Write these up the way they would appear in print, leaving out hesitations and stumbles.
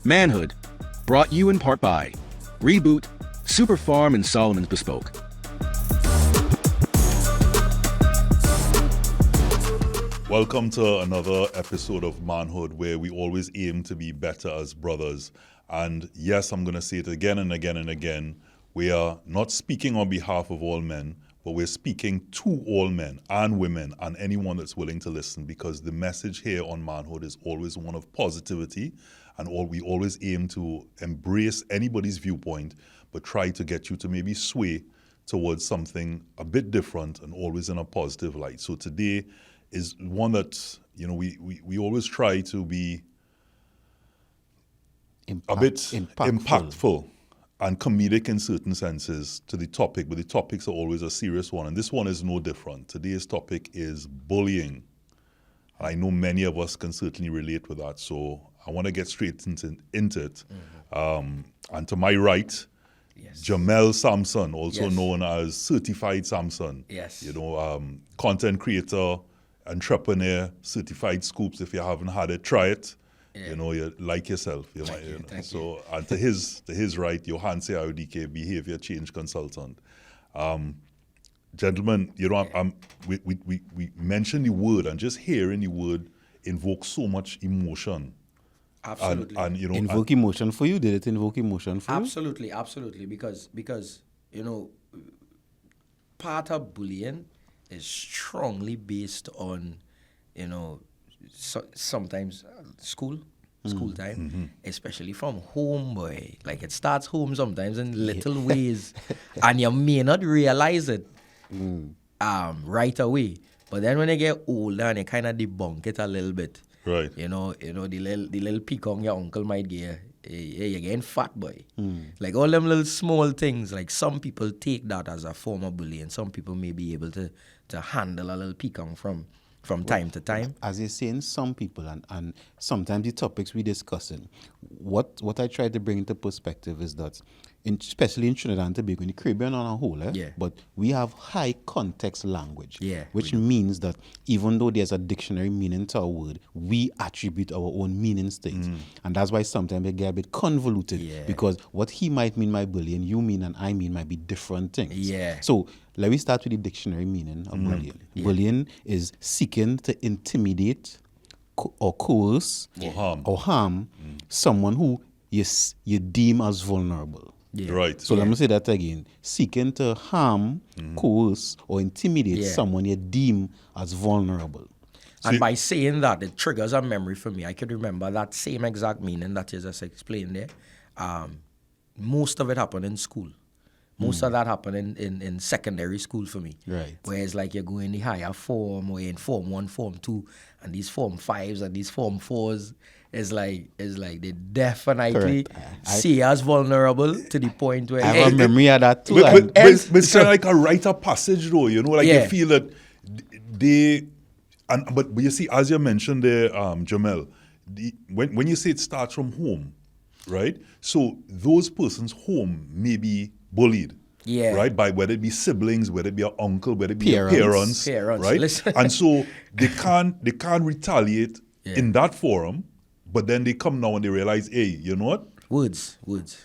Manhood, brought you in part by Reboot, Superfarm, and Solomon's Bespoke. Welcome to another episode of Manhood, where we always aim to be better as brothers. And yes, I'm going to say it again and again and again. We are not speaking on behalf of all men, but we're speaking to all men and women and anyone that's willing to listen, because the message here on Manhood is always one of positivity, and we always aim to embrace anybody's viewpoint, but try to get you to maybe sway towards something a bit different and always in a positive light. So today is one that, we always try to be a bit impactful and comedic in certain senses to the topic, but the topics are always a serious one, and this one is no different. Today's topic is bullying. I know many of us can certainly relate with that, so I want to get straight into it. Mm-hmm. And to my right, yes, Jamel Samson, also yes, known as Certified Samson. Yes. Content creator, entrepreneur, certified scoops. If you haven't had it, try it. Yeah. You like yourself. Thank you. And to his right, Johanse Audike, behavior change consultant. Gentlemen, we mentioned the word, and just hearing the word invokes so much emotion. Absolutely. And invoke emotion for you? Did it invoke emotion for you? Absolutely. Because part of bullying is strongly based on, sometimes school time, mm-hmm, especially from home, boy. Like, it starts home sometimes in little ways, and you may not realize it right away. But then when you get older and you kind of debunk it a little bit, right? The little peacock your uncle might get, hey, you're getting fat, boy. Like, all them little small things. Like, some people take that as a form of bullying. Some people may be able to handle a little peacock from time to time. As you're saying, some people, and sometimes the topics we discussing, what I try to bring into perspective is that, especially in Trinidad and Tobago, in the Caribbean on a whole, but we have high context language, which means that even though there's a dictionary meaning to a word, we attribute our own meanings to it. And that's why sometimes it get a bit convoluted, because what he might mean by bullying, you mean and I mean might be different things. So let me start with the dictionary meaning of bullying. Bullying is seeking to intimidate or coerce or harm someone who you deem as vulnerable. Right. So let me say that again. Seeking to harm, coerce, or intimidate someone you deem as vulnerable. And by saying that, it triggers a memory for me. I could remember that same exact meaning that you just explained there. Most of it happened in school. Most of that happened in secondary school for me. Right. Where it's like you go in the higher form, or in Form 1, Form 2, and these Form 5s and these Form 4s, is like they definitely see us vulnerable to the point where... I have a memory of that too. But it's kind of like a rite of passage though, you feel that but you see, as you mentioned there, Jamel, when you say it starts from home, right? So those persons' home may be bullied, right? By whether it be siblings, whether it be an uncle, whether it be parents, right? Listen. And so they can't retaliate in that forum, but then they come now and they realize, hey, you know what? Words.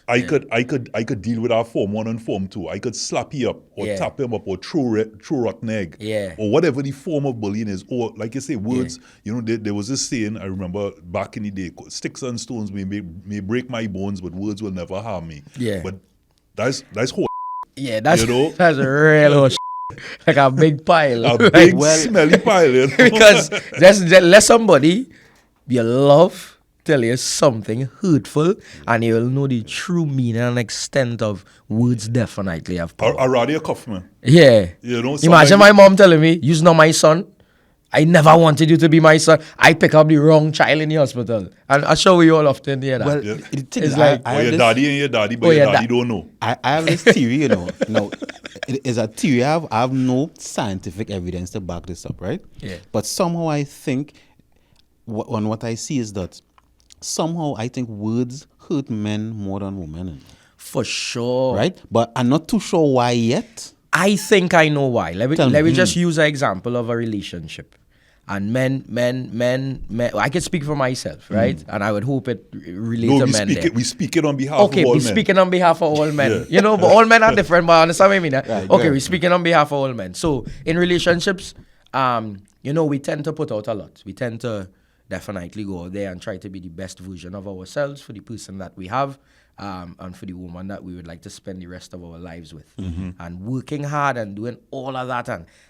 I could deal with our Form 1 and Form 2. I could slap you up or tap him up or throw rotten egg or whatever the form of bullying is. Or like you say, words. There was this saying I remember back in the day: sticks and stones may break my bones, but words will never harm me. But that's whole. That's a real whole like a big pile, smelly pile. Because let somebody you love tell you something hurtful, and you will know the true meaning and extent of words. Definitely have power. Or rather, a cuff, man. Imagine my mom telling me, "You're not my son. I never wanted you to be my son. I pick up the wrong child in the hospital." And I show you all often hear that. Well, it's like your daddy and your daddy, but your daddy don't know. I have this theory, it is a theory. I have no scientific evidence to back this up, right? But somehow I think, what I see is that somehow I think words hurt men more than women. For sure. Right? But I'm not too sure why yet. I think I know why. Let me just use an example of a relationship. And men, I can speak for myself, right? And I would hope it relates to men there. We speak it on behalf of all men. Okay, we're speaking on behalf of all men. Yeah. You know, but all men are different, but understand what I mean? Right, Okay, right. we're speaking on behalf of all men. So in relationships, you know, we tend to put out a lot. We tend to definitely go out there and try to be the best version of ourselves for the person that we have, and for the woman that we would like to spend the rest of our lives with. And working hard and doing all of that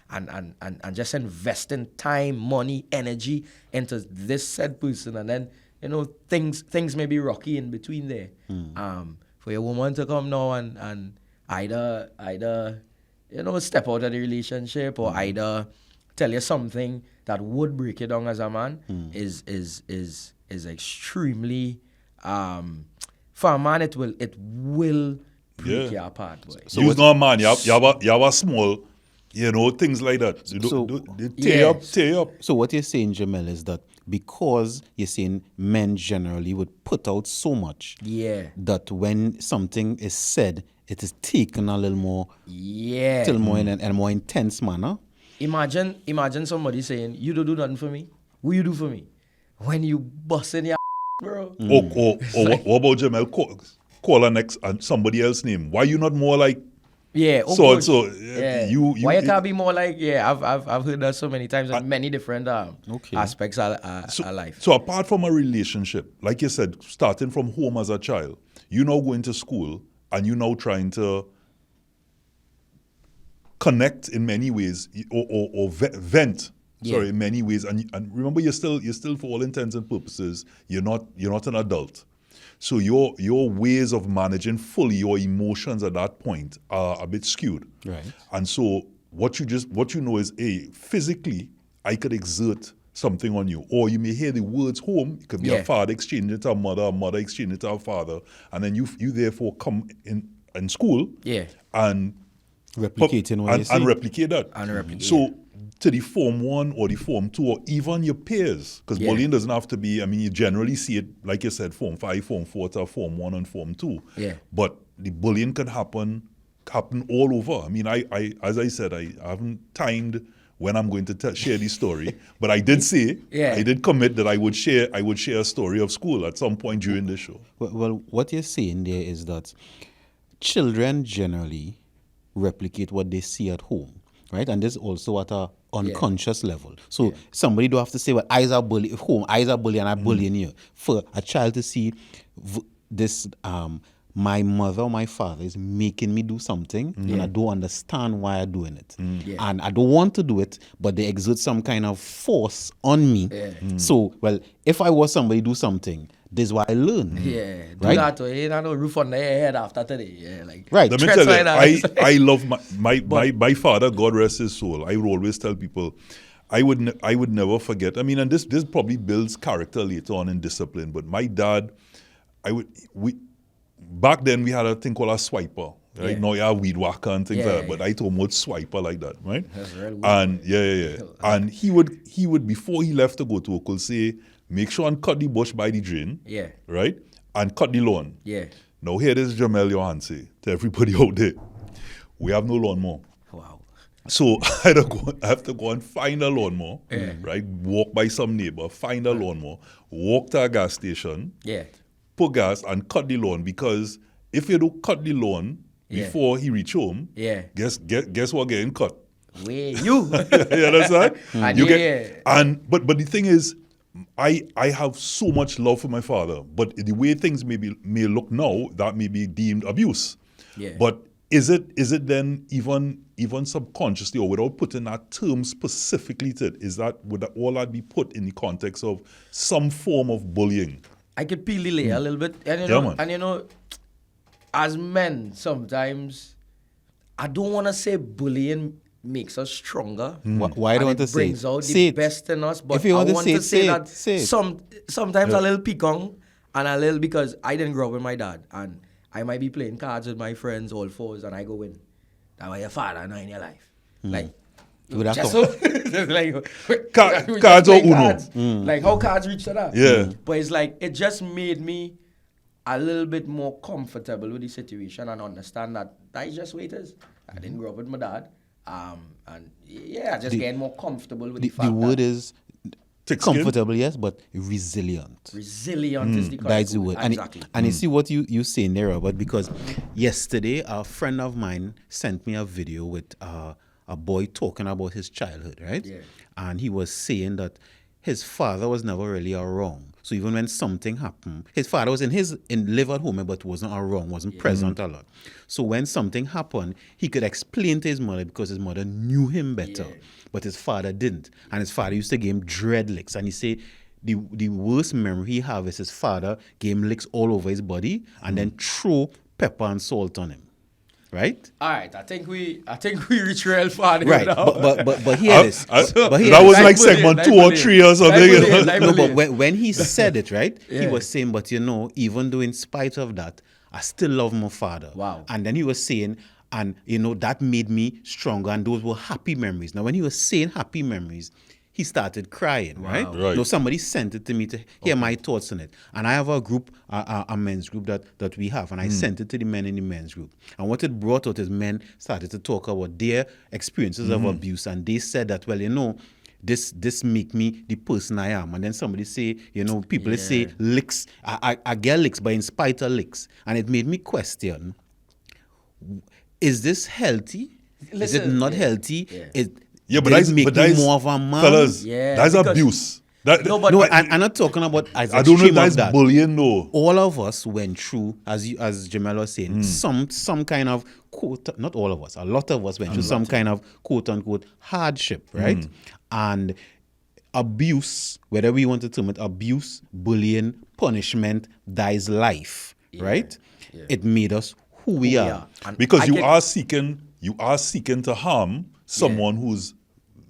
and just investing time, money, energy into this said person. And then, you know, things may be rocky in between there. For your woman to come now and either, you know, step out of the relationship or either tell you something that would break you down as a man is extremely for a man it will break you apart, boy. So you're not a man, you have a small, you know, things like that. They tear you up. So what you're saying, Jamel, is that because you're saying men generally would put out so much, that when something is said, it is taken a little more, more in a more intense manner. Imagine somebody saying, "You don't do nothing for me. What you do for me?" When you bust in your bro. Or what about Jamel? Call her next and somebody else's name. Why you not more like? Yeah. So you why you can't be more like? Yeah, I've heard that so many times in many different aspects of life. So apart from a relationship, like you said, starting from home as a child, you now going to school and you now trying to connect in many ways or vent. Sorry, in many ways, and remember, you're still for all intents and purposes, you're not an adult. So your ways of managing fully your emotions at that point are a bit skewed. Right. And so what you know is physically I could exert something on you, or you may hear the words home. It could be a father exchanging it to a mother exchanging it to a father, and then you therefore come in school and replicating what you see. And replicate that. So to the Form 1 or the Form 2 or even your peers, because bullying doesn't have to be, I mean, you generally see it, like you said, Form 5, Form 4 to Form 1 and Form 2. Yeah. But the bullying can happen all over. I mean, I as I said, I haven't timed when I'm going to share this story, but I did say, I did commit that I would share a story of school at some point during this show. Well, what you're saying there is that children generally replicate what they see at home, right? And this also at a unconscious level. So somebody don't have to say, well, eyes are bully home, eyes are bully and I'm bullying you. For a child to see this, my mother or my father is making me do something and I don't understand why I'm doing it. And I don't want to do it, but they exert some kind of force on me. So, well, if I was somebody do something, this is what I learn. Do right? that way. Ain't no roof on their head after today. Yeah, like right. Let me tell you, I love my father, God rest his soul. I would always tell people, I would never forget. I mean, and this probably builds character later on in discipline. But my dad, back then we had a thing called a swiper. Right? Now you have weed whacker and things like that. But I told him what swiper like that, right? That's real weird. And and he would before he left to go to Oakle say, make sure and cut the bush by the drain. Right? And cut the lawn. Now here is Jamel Johanse to everybody out there. We have no lawnmower. Wow. So I have to go and find a lawnmower, right? Walk by some neighbor, find a lawnmower, walk to a gas station, put gas and cut the lawn, because if you don't cut the lawn before he reach home, guess what getting cut? You. You understand? But the thing is, I have so much love for my father, but the way things may look now, that may be deemed abuse. But is it then even subconsciously or without putting that term specifically to it, would all that be put in the context of some form of bullying? I could peel the layer a little bit, and you know, as men sometimes, I don't want to say bullying makes us stronger. Why don't you say it? Brings out the best in us, but if you I want want to to say that say it. sometimes a little pecan and a little, because I didn't grow up with my dad and I might be playing cards with my friends all fours and I go win. That was your father now in your life. Like, just so, like cards or Uno. Like how cards reach to that. Yeah. But it's like, it just made me a little bit more comfortable with the situation and understand that is just what it is. I didn't grow up with my dad. And I just getting more comfortable with the fact the word is Thick skin? Comfortable, yes, but resilient. Resilient is the correct That's the word. Exactly. And you see what you saying there, Robert, because yesterday a friend of mine sent me a video with a boy talking about his childhood, right? Yeah. And he was saying that his father was never really around. So even when something happened, his father was in live at home, but wasn't around, wasn't present a lot. So when something happened, he could explain to his mother because his mother knew him better, but his father didn't. And his father used to give him dread licks. And he say the worst memory he have is his father gave him licks all over his body and then throw pepper and salt on him. Right? All right, I think we reach real far there Right, now. but here it is. But here that it was is. like segment 2 or 3 or something. No, but when he said it, right, he was saying, but even though in spite of that, I still love my father. Wow. And then he was saying, and that made me stronger, and those were happy memories. Now, when he was saying happy memories, he started crying, right? Right. No, somebody sent it to me to hear my thoughts on it. And I have a group, a men's group that we have, and I sent it to the men in the men's group. And what it brought out is men started to talk about their experiences of abuse, and they said that, well, this make me the person I am. And then somebody say, people say licks, I get licks, but in spite of licks. And it made me question, is this healthy? Is it not healthy? But Did that's it make but me that's more of a man? fellas. Yeah, That's because- abuse. I'm not talking about as I don't know if extreme that's of that. bullying, though. All of us went through, as Jamel was saying, some kind of quote. Not all of us. A lot of us went through some kind of quote unquote hardship, right? And abuse, whether we want to term it abuse, bullying, punishment, that is life, right? Yeah. It made us who we are. Because you are seeking to harm someone who's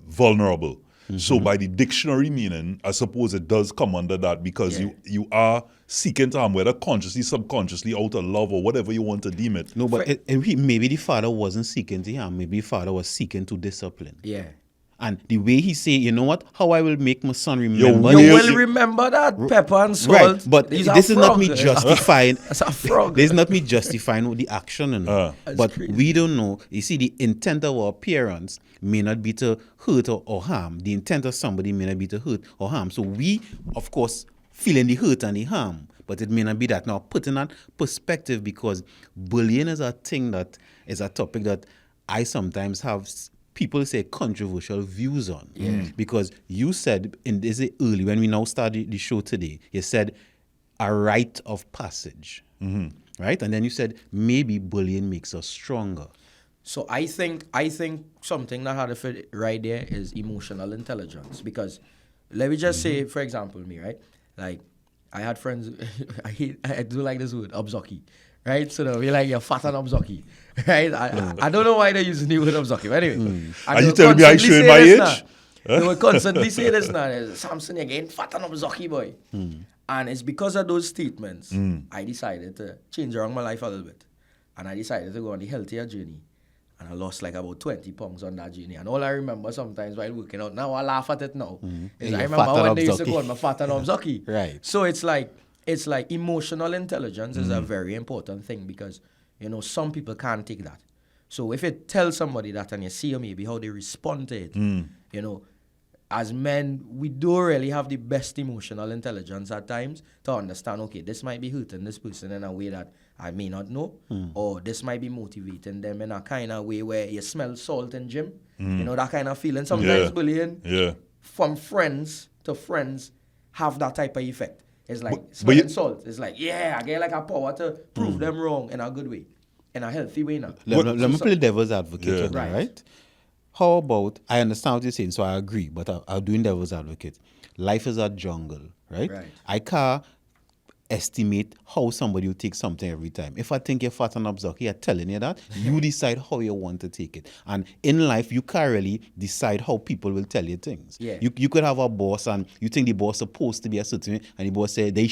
vulnerable. So by the dictionary meaning, I suppose it does come under that because you are seeking to harm, whether consciously, subconsciously, out of love or whatever you want to deem it. No, but maybe the father wasn't seeking to harm. Maybe the father was seeking to discipline. Yeah. And the way he say, you know what? How I will make my son remember. You will remember that pepper and salt. Right, but this is not me justifying. That's a frog. This is not me justifying the action, but crazy. we don't know. You see, the intent of our parents may not be to hurt or harm. The intent of somebody may not be to hurt or harm. So we, of course, feeling the hurt and the harm, but it may not be that. Now, putting that perspective, because bullying is a thing that is a topic that I sometimes have people say controversial views on. Because you said, early when we now started the show today, you said a rite of passage, right? And then you said maybe bullying makes us stronger. So I think something that had to fit right there is emotional intelligence. Because let me just say, for example, me, right? Like, I had friends, I do like this word, obzoki. Right? So they'll be like, you're fat and obzoki. Right? I don't know why they're using the word obzoki. But anyway. Are you telling me I showing my age? They will constantly say this now. Samson, you're getting fat and obzoki, boy. And it's because of those statements, I decided to change around my life a little bit. And I decided to go on the healthier journey. And I lost like about 20 pounds on that journey. And all I remember sometimes while working out, now I laugh at it now, is I remember when they used to call me fat and obzoki. Right. So it's like emotional intelligence is a very important thing because, some people can't take that. So if you tell somebody that and you see maybe how they respond to it, as men, we don't really have the best emotional intelligence at times to understand, okay, this might be hurting this person in a way that I may not know, or this might be motivating them in a kind of way where you smell salt in gym, that kind of feeling. Sometimes bullying from friends to friends have that type of effect. It's like smelling salt. It's like, I get like a power to prove them wrong in a good way, in a healthy way now. Let me play devil's advocate, right? How about, I understand what you're saying, so I agree, but I'm doing devil's advocate. Life is a jungle, right? I can't estimate how somebody will take something every time. If I think you're fat and obzoki, I'm telling you that, you decide how you want to take it. And in life, you can't really decide how people will tell you things. Yeah. You could have a boss and you think the boss is supposed to be a certain way, and the boss say, they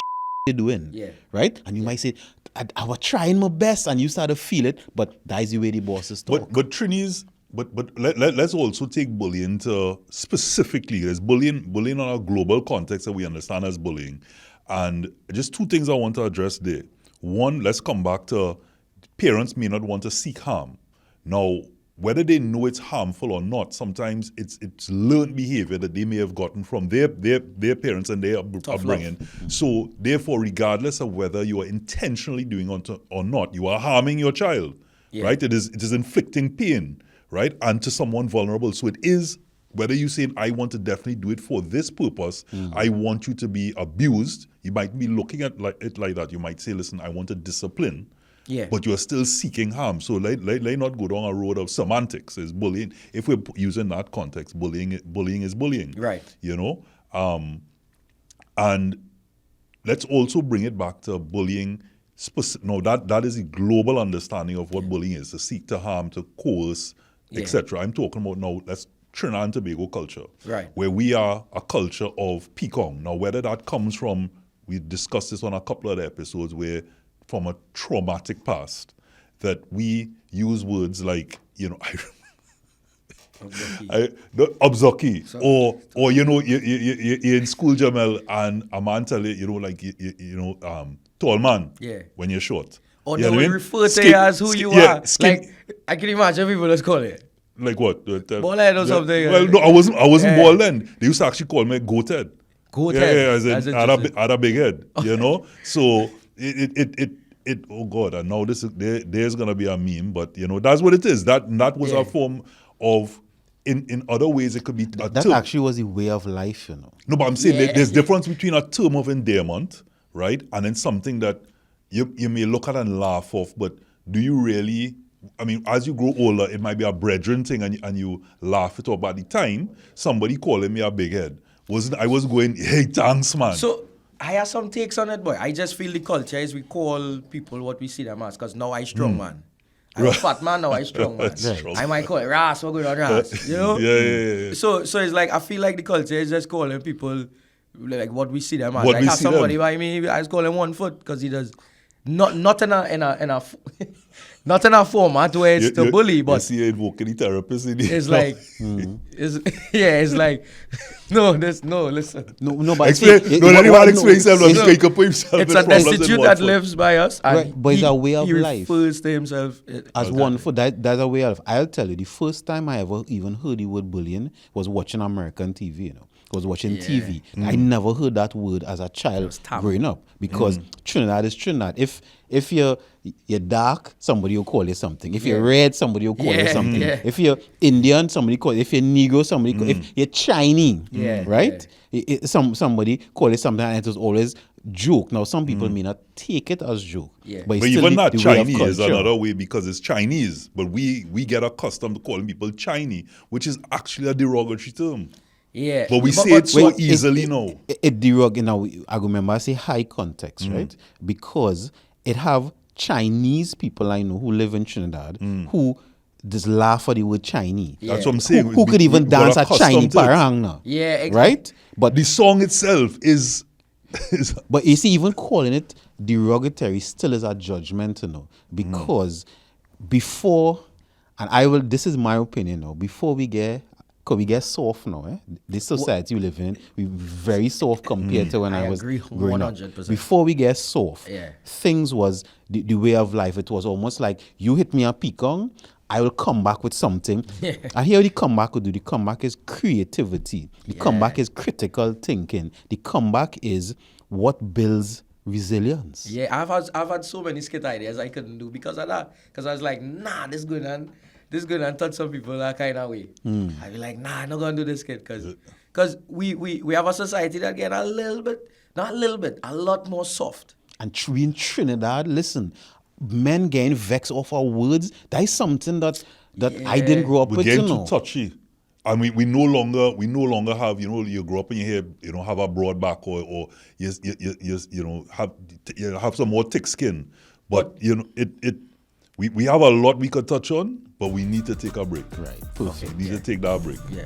doing, right? And you might say, I was trying my best, and you start to feel it, but that is the way the boss is talking. But Trini's, let's also take bullying to specifically. There's bullying on a global context that we understand as bullying. And just two things I want to address there. One, let's come back to parents may not want to seek harm. Now, whether they know it's harmful or not, sometimes it's learned behavior that they may have gotten from their parents and their upbringing. So therefore, regardless of whether you are intentionally doing it or not, you are harming your child, right? It is inflicting pain, right? And to someone vulnerable. So it is, whether you say, I want to definitely do it for this purpose, I want you to be abused, you might be looking at it like that. You might say, listen, I want to discipline. Yeah. But you're still seeking harm. So let not go down a road of semantics. Is bullying. If we're using that context, bullying is bullying. Right. You know? And let's also bring it back to bullying. No, that is a global understanding of what bullying is, to seek to harm, to coerce, etc. I'm talking about now, that's Trinidad and Tobago culture. Right. Where we are a culture of pekong. Now, whether that comes from, we discussed this on a couple of the episodes, where from a traumatic past, that we use words like, you know, Obzoki, or you know, you're in school, Jamel, and a man tell you, you know, like tall man, when you're short. Or they will refer to you as who you are. Like, I can imagine people just call it. Like what? Bald head or something. Well, no, I wasn't bald then. They used to actually call me goat head. Goat head. Yeah, as in had a big head, you know. So it oh God, and now there's gonna be a meme, but you know, that's what it is. That was a form of, in other ways it could be a that term. actually was a way of life, you know. No, but I'm saying there's difference between a term of endearment, right, and then something that you may look at and laugh off, but do you really? I mean, as you grow older, it might be a brethren thing, and you laugh it off. But at the time, somebody calling me a big head, I was going, hey, thanks, man. So I have some takes on it, boy. I just feel the culture is we call people what we see them as, because now I strong man. I'm a fat man, now I strong man. I might call it Ras, what going on, Ras? You know? Yeah. So it's like, I feel like the culture is just calling people like what we see them as. What like we have see somebody them. by me, I just call him 1 foot because he does not in a not in a format where it's to bully, but you see you invoking the therapist in it's like it's like listen. No, but explain himself. It's an institute that lives by us, and right, but it's a way of he life. refers to himself as 1 foot. That's a way of. I'll tell you, the first time I ever even heard the word bullying was watching American TV. You know, I was watching TV. I never heard that word as a child growing up, because Trinidad is Trinidad. If you're dark, somebody will call you something. If you're red, somebody will call you something. If you're Indian, somebody call you. If you're Negro, somebody call you. If you're Chinese, right? Somebody call you something, and it was always joke. Now, some people may not take it as joke. But even that Chinese is another way, because it's Chinese. But we get accustomed to calling people Chinese, which is actually a derogatory term. Yeah. But we say it so easily now. It derogatory. Now, I remember I say high context, right? Because it have Chinese people I know who live in Trinidad who just laugh at the word Chinese. That's what I'm saying. Who could even dance a Chinese parang now? Yeah, exactly. Right? But the song itself is but you see, even calling it derogatory still is a judgment, you know, because before, and this is my opinion now, before we get soft now, this society we live in, we're very soft compared to when I was growing up. Before we get soft, things was the way of life. It was almost like, you hit me a pekong, I will come back with something. And here the comeback will do. The comeback is creativity. The comeback is critical thinking. The comeback is what builds resilience. Yeah, I've had so many skit ideas I couldn't do because of that. Because I was like, nah, this good and touch some people that kind of way. I'd be like, nah, I'm not gonna do this skit because we have a society that get a lot more soft. And in Trinidad, listen, men getting vexed off our words. That is something that I didn't grow up with. We're getting too touchy. And we no longer have, you grow up and you hear, have a broad back or have some more thick skin. But we have a lot we could touch on, but we need to take a break. Right. Perfect. We need to take that break. Yeah.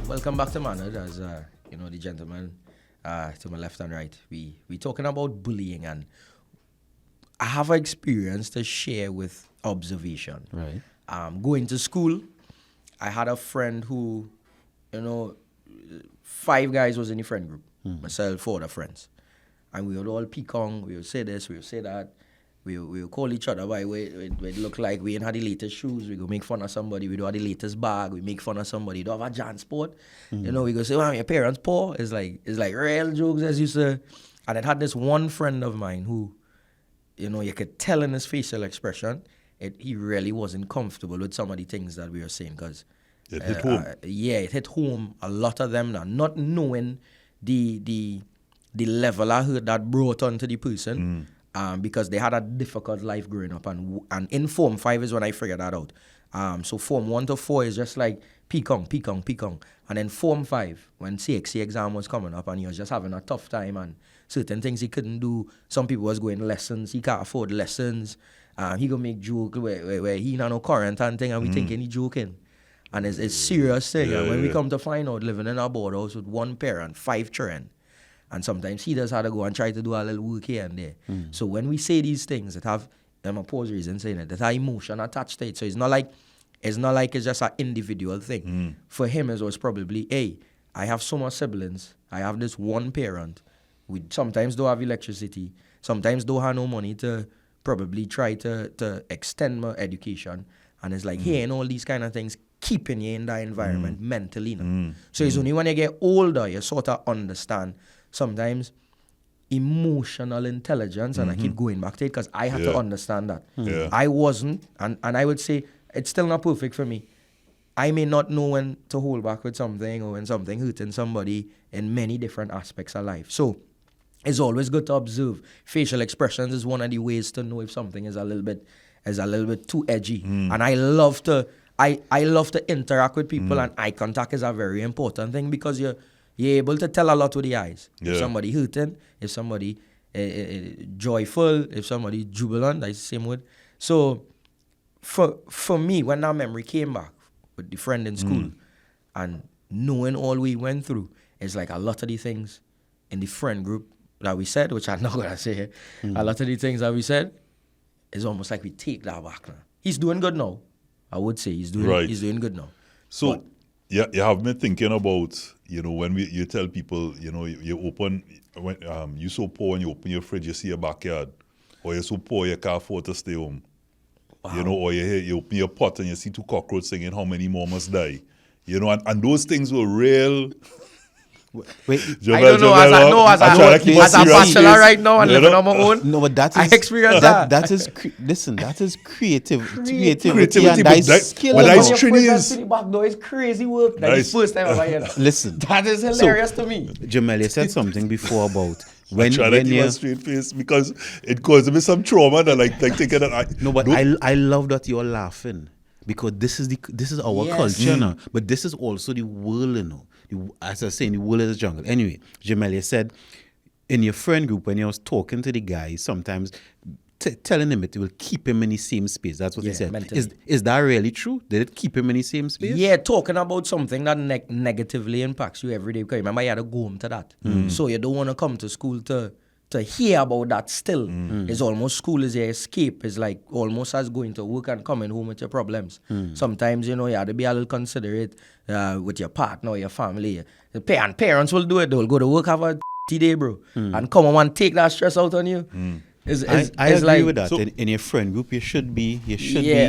Welcome back to Manhood, as the gentleman to my left and right. We talking about bullying, and I have an experience to share with observation. Right. Going to school, I had a friend who, 5 guys was in the friend group. Myself, 4 other friends. And we would all pecan, we would say this, we would say that. We would call each other by way it look like we ain't had the latest shoes. We go make fun of somebody. We don't have the latest bag. We make fun of somebody. Don't have a Jansport. You know, we go say, well, your parents poor. It's like real jokes as you say. And I had this one friend of mine who, you know, you could tell in his facial expression, he really wasn't comfortable with some of the things that we were saying. Because it hit home. It hit home. A lot of them now, not knowing the level of hurt that brought onto the person. Because they had a difficult life growing up. And in Form 5 is when I figured that out. So Form 1 to 4 is just like pecan. And then Form 5, when CXC exam was coming up and he was just having a tough time and certain things he couldn't do. Some people was going lessons. He can't afford lessons. He gonna make joke where he not no current and thing and we thinking he joking. And it's serious thing. And when we come to find out, living in a board house with 1 parent, 5 children, and sometimes he does have to go and try to do a little work here and there. So when we say these things that have, I'm a pause reason saying it, that have emotion attached to it. So it's not like it's just an individual thing. For him, it was probably, hey, I have so much siblings. I have this 1 parent. We sometimes don't have electricity. Sometimes don't have no money to probably try to extend my education. And it's like, hey, and all these kind of things keeping you in that environment mentally. So it's only when you get older, you sort of understand sometimes emotional intelligence, and I keep going back to it because I had to understand that. I wasn't, and I would say it's still not perfect for me. I may not know when to hold back with something or when something hurting somebody in many different aspects of life. So it's always good to observe. Facial expressions is one of the ways to know if something is a little bit too edgy. And I love to interact with people, and eye contact is a very important thing because you're able to tell a lot with the eyes. If somebody hurting, if somebody joyful, if somebody jubilant, that's the same word. So for me, when that memory came back with the friend in school and knowing all we went through, it's like a lot of the things in the friend group that we said, which I'm not going to say here, a lot of the things that we said, it's almost like we take that back now. He's doing good now. I would say he's doing good now. So, you have been thinking about, you know, when you tell people, you know, you open, when you're so poor and you open your fridge, you see your backyard. Or you're so poor you can't afford to stay home. Wow. You know, or you open your pot and you see 2 cockroaches singing how many more must die. You know, and those things were real. Wait, I don't know, as a bachelor right now and living on my own. No, but that is, I experienced that. That is, listen, that is creativity and that is skill. But that's trainees. It's crazy work. That's the first time I hear that. Listen. That is hilarious to me. Jamel, you said something before about when I try to keep a straight face because it caused me some trauma that like thinking that No, but I love that you're laughing because this is our culture now. But this is also the world, you know. As I was saying, the world is a jungle. Anyway, Jamelia said, in your friend group, when you was talking to the guy, sometimes telling him it will keep him in the same space. That's what he said. Is that really true? Did it keep him in the same space? Yeah, talking about something that negatively impacts you every day. Because remember, you had to go home to that. So you don't want to come to school to hear about that still. It's almost school is your escape. It's like almost as going to work and coming home with your problems. Sometimes, you know, you have to be a little considerate with your partner or your family. And parents will do it. They'll go to work, have a day, bro, and come home and take that stress out on you. I agree with that. So, in your friend group, you should be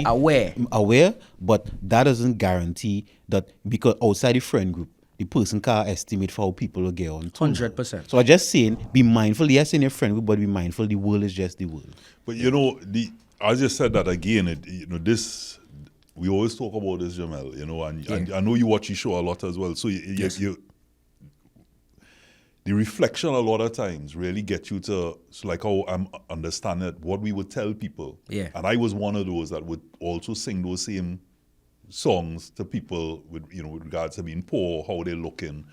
aware, but that doesn't guarantee that because outside the friend group, the person can't estimate for how people will get on. 100%. So I'm just saying, be mindful. Yes, in your friend group, but be mindful. The world is just the world. But you know, I just said that again. This we always talk about this, Jamel. You know, and I know you watch your show a lot as well. So the reflection a lot of times really get you to like how I'm understanding it, what we would tell people. Yeah. And I was one of those that would also sing those same songs to people with regards to being poor, how they're looking,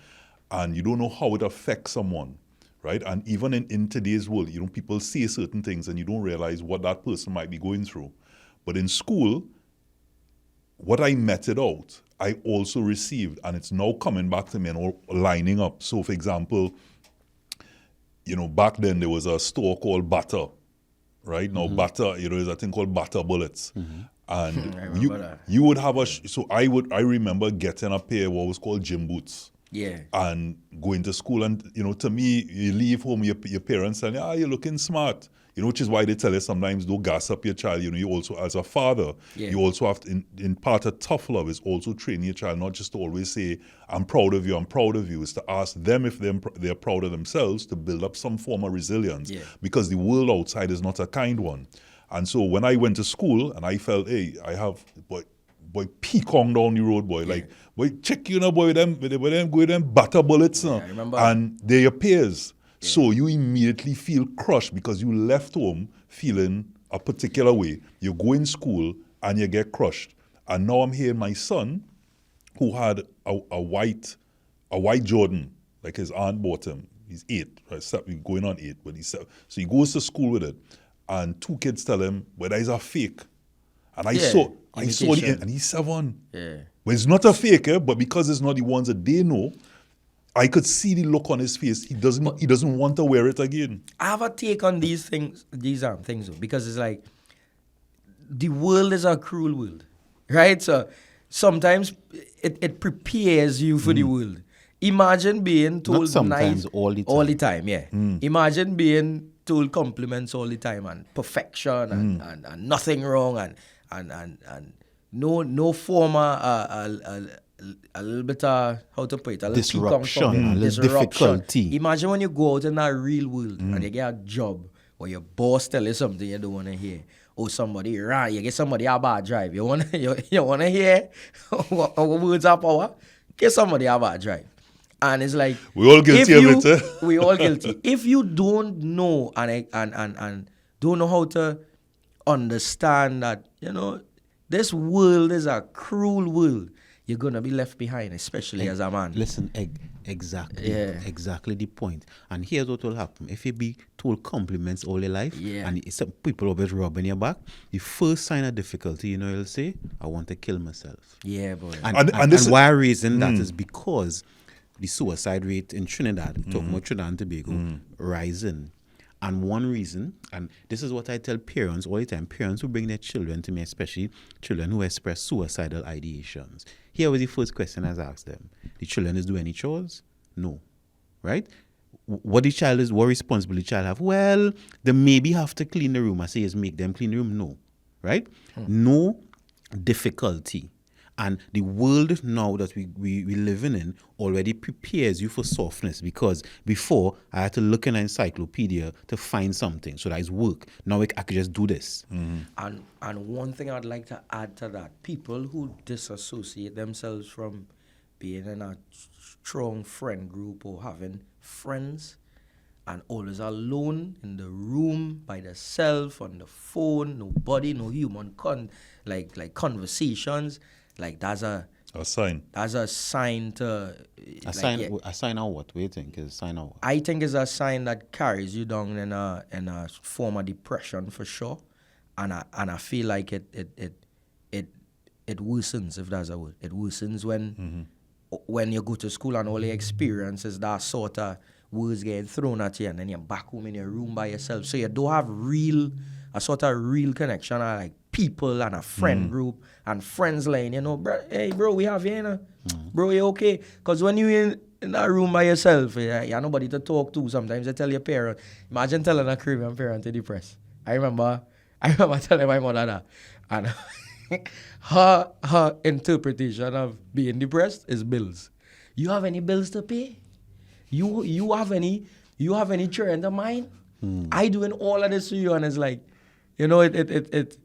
and you don't know how it affects someone, right? And even in today's world, you know, people say certain things and you don't realize what that person might be going through. But in school, what I meted out, I also received, and it's now coming back to me and all lining up. So, for example, you know, back then there was a store called Butter, right? Now Butter, you know, there's a thing called Butter Bullets. And you would have I remember getting a pair of what was called gym boots. Yeah. And going to school, and to me, you leave home, your parents tell you, you're looking smart. Which is why they tell you sometimes don't gas up your child. You also, as a father, you also have to, in part of tough love is also training your child, not just to always say, I'm proud of you, I'm proud of you. It's to ask them if they're proud of themselves, to build up some form of resilience. Yeah. Because the world outside is not a kind one. And so when I went to school and I felt, hey, I have, boy, peacock down the road, boy. Like, boy, check, boy, with them go with them butter bullets. I remember. And they're your peers. Yeah. So you immediately feel crushed because you left home feeling a particular way. You go in school and you get crushed. And now I'm hearing my son, who had a white Jordan, like his aunt bought him. He's 8, right? He's going on 8, but he's 7. So he goes to school with it, and 2 kids tell him, "Well, that is a fake." And I saw it, and he's 7. Yeah. But it's not a fake, but because it's not the ones that they know, I could see the look on his face. He doesn't want to wear it again. I have a take on these things though, because it's like the world is a cruel world, right? So sometimes it prepares you for the world. Imagine being told not sometimes, nice all the time. Yeah. Imagine being told compliments all the time and perfection and nothing wrong and no former a little bit how to put it, a little disruption, difficulty. Imagine when you go out in that real world and you get a job or your boss tell you something you don't want to hear. Or somebody ran, you get somebody a bad drive. You wanna hear what words are power? Get somebody a bad drive. And it's like we all guilty of it. We all guilty. If you don't know and don't know how to understand that, this world is a cruel world, you're gonna be left behind, especially as a man. Listen, exactly the point. And here's what will happen: if you be told compliments all your life, and some people always rubbing your back, the first sign of difficulty, you'll say, "I want to kill myself." Yeah, boy. And why I reason that is because the suicide rate in Trinidad, talking about Trinidad and Tobago, rising. And one reason, and this is what I tell parents all the time, parents who bring their children to me, especially children who express suicidal ideations. Here was the first question I asked them. The children is do any chores? No. Right? What responsibility the child have? Well, they maybe have to clean the room. I say, make them clean the room? No. Right? No difficulty. And the world now that we living in already prepares you for softness, because before I had to look in an encyclopedia to find something. So that is work. Now I could just do this. And one thing I'd like to add to that, people who disassociate themselves from being in a strong friend group or having friends and always alone in the room by themselves, on the phone, nobody, no human conversations. Like that's a sign. That's a sign to a sign of what? What do you think is a sign of what? I think it's a sign that carries you down in a form of depression for sure, and I feel like it worsens, if that's a word. It worsens when you go to school and all your experiences, that sort of words getting thrown at you, and then you're back home in your room by yourself. So you don't have a sort of real connection, like people and a friend group and friends line, bro, hey bro, we have you, bro, you okay? Because when you're in that room by yourself, you have nobody to talk to. Sometimes you tell your parent, imagine telling a Caribbean parent to depressed. I remember telling my mother that, and her interpretation of being depressed is bills. You have any bills to pay? You have any children to mind? I doing all of this to you, and it's like, it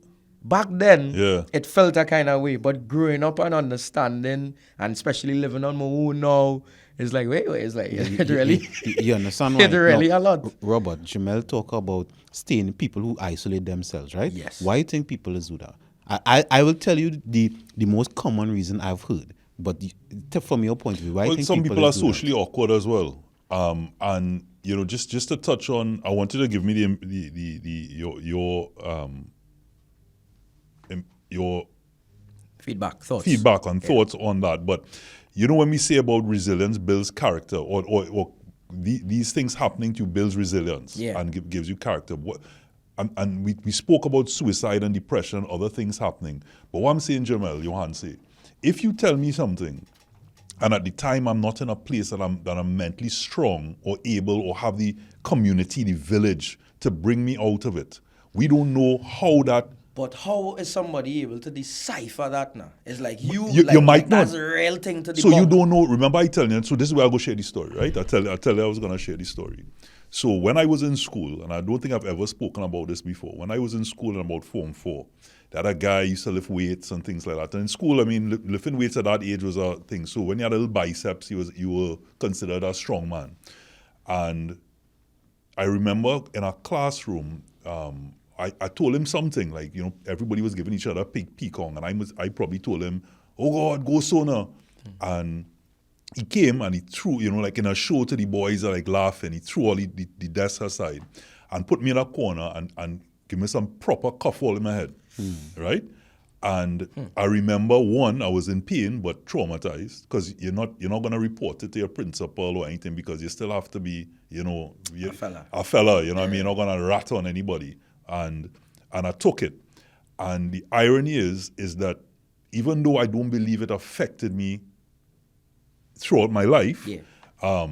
back then, it felt a kind of way, but growing up and understanding, and especially living on my own now, it's like, wait, it's like, it really, you understand why? It really a lot. Robert, Jamel talk about people who isolate themselves, right? Yes. Why do you think people do that? I will tell you the most common reason I've heard, but from your point of view, why do you think some people are socially that? awkward as well, and just to touch on, I wanted to give me your feedback, thoughts. Feedback and thoughts on that. But when we say about resilience builds character, or these things happening to you builds resilience and gives you character. And we spoke about suicide and depression, other things happening. But what I'm saying, Jamel, Johan say, if you tell me something And at the time, I'm not in a place that I'm mentally strong or able or have the community, the village to bring me out of it. We don't know how that. But how is somebody able to decipher that now? It's like you might not. That's a real thing to debunk. So you don't know. Remember I tell you, so this is where I'll go share the story, right? I tell you I was going to share the story. So when I was in school, and I don't think I've ever spoken about this before, when I was in school in about Form 4, that a guy used to lift weights and things like that. And in school, I mean, lifting weights at that age was a thing. So when you had a little biceps, you were considered a strong man. And I remember in a classroom, I told him something like, everybody was giving each other a peacock, and I probably told him, "Oh God, go sooner." And he came and he threw, like in a show to the boys are like laughing. He threw all the desks aside and put me in a corner and give me some proper cuff all in my head, right? And I remember I was in pain but traumatized because you're not going to report it to your principal or anything because you still have to be, a fella. What I mean? You're not going to rat on anybody. And I took it. And the irony is that even though I don't believe it affected me throughout my life, I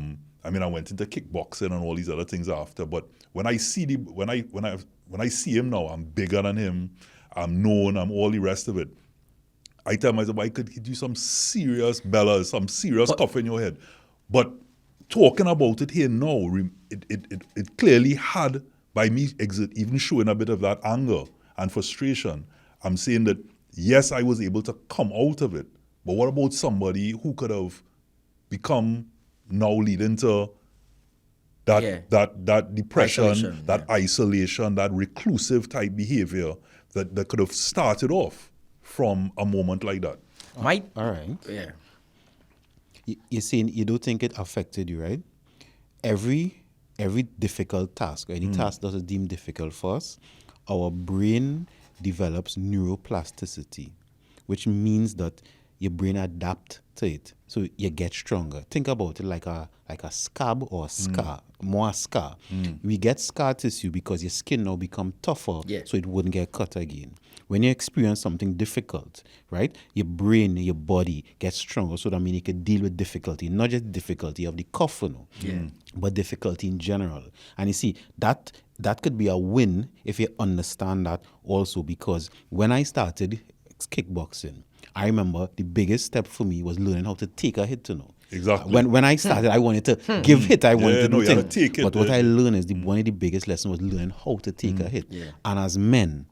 went into kickboxing and all these other things after. But when I see when I see him now, I'm bigger than him. I'm known. I'm all the rest of it. I tell myself I could do some serious bellas, some serious cuff in your head. But talking about it here now, it clearly had. By me even showing a bit of that anger and frustration, I'm saying that, yes, I was able to come out of it. But what about somebody who could have become now leading to that depression, isolation, that reclusive type behavior that could have started off from a moment like that? All right. Yeah. You're saying you don't think it affected you, right? Every difficult task, or any task that is deemed difficult for us, our brain develops neuroplasticity, which means that your brain adapts to it. So you get stronger. Think about it like a scab or a scar, more a scar. We get scar tissue because your skin now become tougher, so it wouldn't get cut again. When you experience something difficult, right, your brain, your body gets stronger, so that means you can deal with difficulty, not just difficulty of the cough, but difficulty in general. And you see, that could be a win if you understand that also, because when I started kickboxing, I remember the biggest step for me was learning how to take a hit, Exactly. When I started, I wanted to give hit. I wanted to take it. But what I learned is one of the biggest lessons was learning how to take a hit. Yeah. And as men,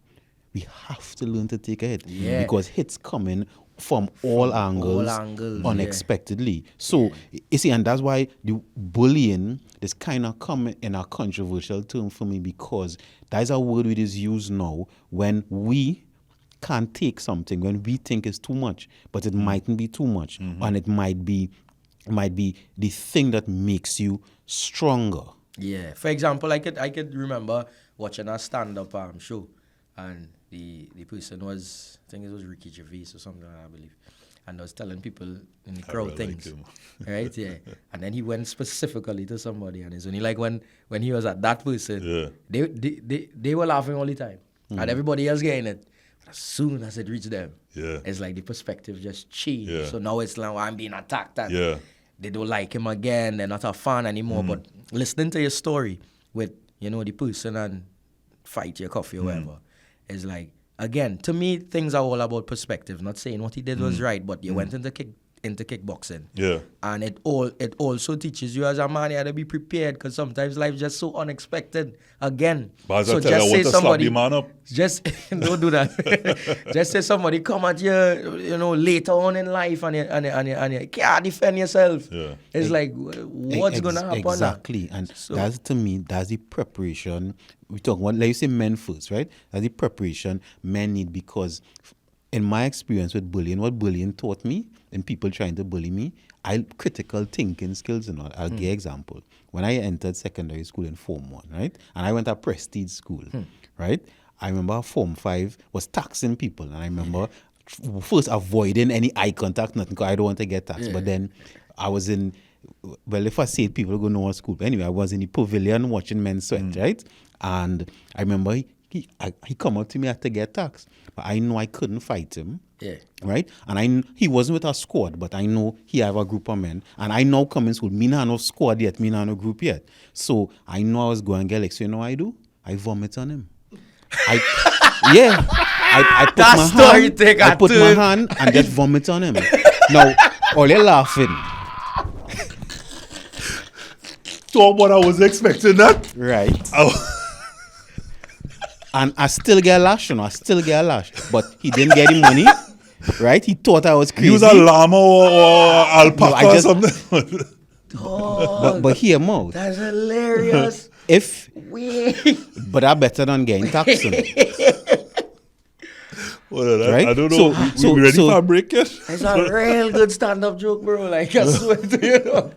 we have to learn to take a hit because hits come in from all angles unexpectedly. So, you see, and that's why the bullying is kind of come in a controversial term for me, because that is a word which is used now when we can't take something, when we think it's too much, but it mightn't be too much, and it might be the thing that makes you stronger. Yeah. For example, I could remember watching a stand-up show, and the person was, I think it was Ricky Gervais or something, I believe, and I was telling people in the crowd things, right? Yeah. And then he went specifically to somebody, and it's only like when he was at that person, they were laughing all the time, and everybody else getting it. But as soon as it reached them, it's like the perspective just changed. Yeah. So now it's like, I'm being attacked, and they don't like him again. They're not a fan anymore. But listening to your story with, the person and fight your coffee or whatever, is like, again, to me, things are all about perspective. Not saying what he did was right, but you went into kickboxing. Yeah. And it also teaches you as a man, you have to be prepared, because sometimes life's just so unexpected. Again. But so just say somebody, man up. Just don't do that. Just say somebody come at you, later on in life, and you can't defend yourself. Yeah. It's like, what's gonna happen? Exactly. And so, that's, to me, that's the preparation. We talk about, like you say, men first, right? That's the preparation men need, because in my experience with bullying, what bullying taught me, and people trying to bully me, critical thinking skills and all. I'll give an example. When I entered secondary school in Form 1, right? And I went to prestige school, right? I remember Form 5 was taxing people. And I remember first avoiding any eye contact, nothing, because I don't want to get taxed. But then I was in, well, if I say it, people are going to know what school. But anyway, I was in the pavilion watching men sweat, right? And I remember he come up to me after get taxed. But I know I couldn't fight him, Yeah. Right? And he wasn't with a squad, but I know he have a group of men. And I now come in school. Me not no squad yet. Me not no group yet. So I know I was going to get like, so you know what I do? I vomit on him. I put my hand and just vomit on him. Now, all they laughing. So what I was expecting that. Right. Oh. And I still get a lash, I still get a lash. But he didn't get the money, right? He thought I was crazy. He was a llama or alpaca or something. but hear more. That's hilarious. But I better than getting taxed on it. Right? I don't know. We ready for a break yet? It's a real good stand-up joke, bro. Like, I swear to you.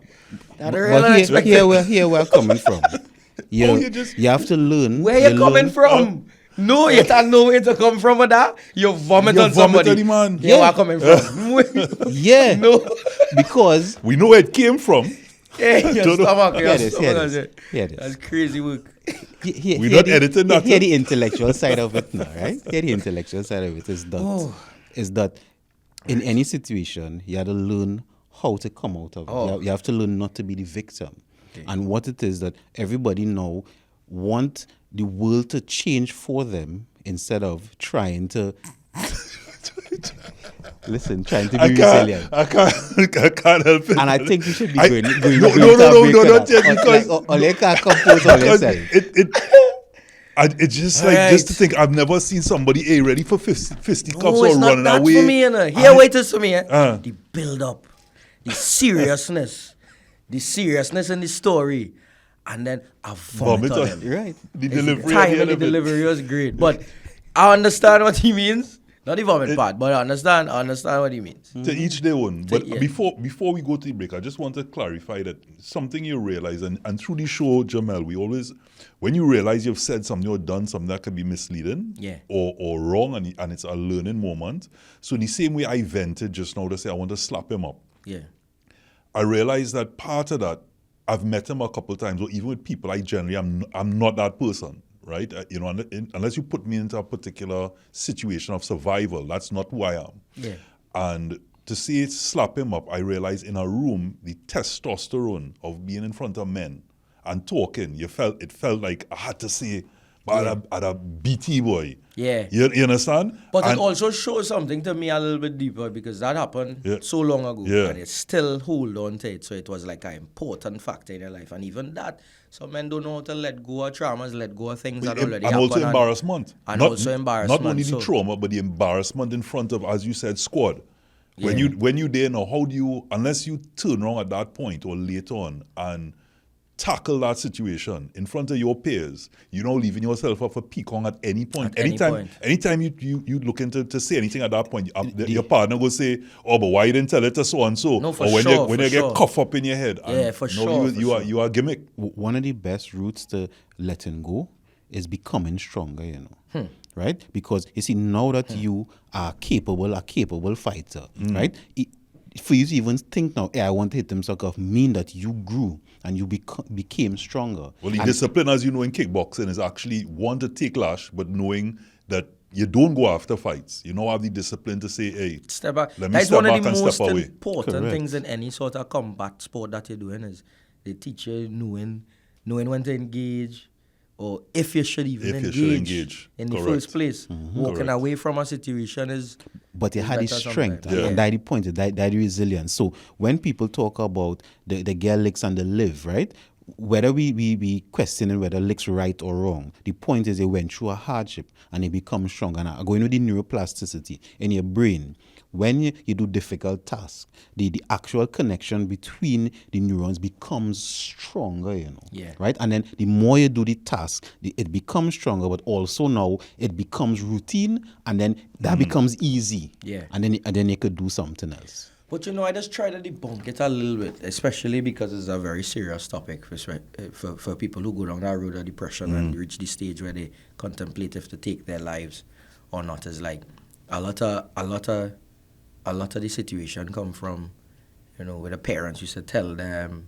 But here we're coming from. You have to learn. Where you coming from? No, you don't know where to come from with that. You vomit on somebody. Man. Yeah, where coming from? Yeah. No. Because we know where it came from. Yeah, your stomach. Hear this. That's crazy work. We're not editing that. Hear the intellectual side of it now, right? Hear the intellectual side of it is that in any situation, you have to learn how to come out of it. You have to learn not to be the victim. Okay. And what it is that everybody now want the world to change for them instead of trying to trying to be resilient. I can't help it. And I think we should be going no, not yet, because it's just like just to think I've never seen somebody ready for 50 cups or running away. For me, here, wait for me. The build up, the seriousness in the story, and then I vomit on them. Right. The delivery. The delivery was great, but I understand what he means. Not the vomit part, but I understand what he means. To each their own. But before we go to the break, I just want to clarify that something you realize, and through the show, Jamel, we always, when you realize you've said something or done something that can be misleading or wrong, and it's a learning moment. So in the same way I vented just now to say I want to slap him up. Yeah. I realized that part of that, I've met him a couple of times, or even with people, I'm not that person. Right? Unless you put me into a particular situation of survival, that's not who I am. Yeah. And to say slap him up, I realized in a room, the testosterone of being in front of men and talking, it felt like I had to say, but at a BT boy. Yeah. You understand? But it also shows something to me a little bit deeper, because that happened so long ago, and it still hold on to it. So it was like an important factor in your life. And even that, some men don't know how to let go of traumas, let go of things that already happened. And also embarrassment. Also embarrassment. Not only the trauma, but the embarrassment in front of, as you said, squad. When you there now, how do you, unless you turn around at that point or later on and tackle that situation in front of your peers, you're not leaving yourself up for peacock at any point. Anytime you looking to say anything at that point, your partner will say, oh, but why you didn't tell it to so and so? No, for or when sure, you get cuff up in your head. You are a gimmick. One of the best routes to letting go is becoming stronger, right? Because you see, now that you are a capable fighter, right? For you to even think now, hey, I want to hit him sucker, mean that you grew and you became stronger. Well, the discipline, as you know, in kickboxing is actually want to take lash, but knowing that you don't go after fights. You know, have the discipline to say, hey, step back. Let me step back and step away. That's one of the most important things in any sort of combat sport that you're doing is they teach you knowing when to engage, or if you should even engage in the first place. Walking away from a situation is... But you had the strength, and that's the point, that's the resilience. So when people talk about the get licks and the live, right? Whether we be questioning whether licks right or wrong, the point is they went through a hardship and they become strong. And going with the neuroplasticity in your brain, when you do difficult tasks, the actual connection between the neurons becomes stronger, right? And then the more you do the task, it becomes stronger, but also now it becomes routine, and then that becomes easy. Yeah. And then you could do something else. But I just try to debunk it a little bit, especially because it's a very serious topic for people who go down that road of depression and reach the stage where they contemplate if to take their lives or not. It's like a lot of the situation come from, where the parents used to tell them,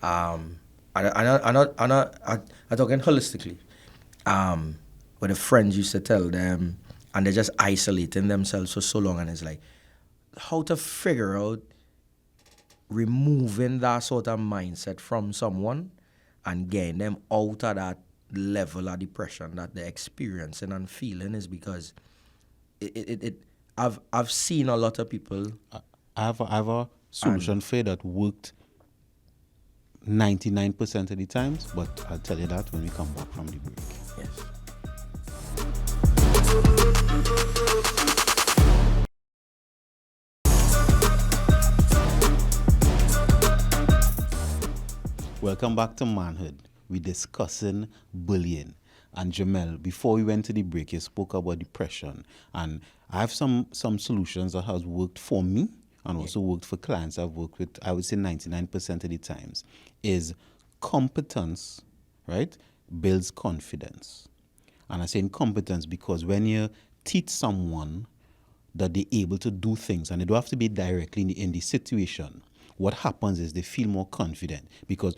I'm talking holistically, where the friends used to tell them, And they're just isolating themselves for so long. And it's like, how to figure out removing that sort of mindset from someone and getting them out of that level of depression that they're experiencing and feeling is because I've seen a lot of people. I have a solution for you that worked 99% of the times, but I'll tell you that when we come back from the break. Yes. Welcome back to Manhood. We're discussing bullying. And Jamel, before we went to the break, you spoke about depression. And I have some solutions that has worked for me and also worked for clients I've worked with, I would say 99% of the times, is competence, right, builds confidence. And I say competence because when you teach someone that they're able to do things, and they don't have to be directly in the situation, what happens is they feel more confident. Because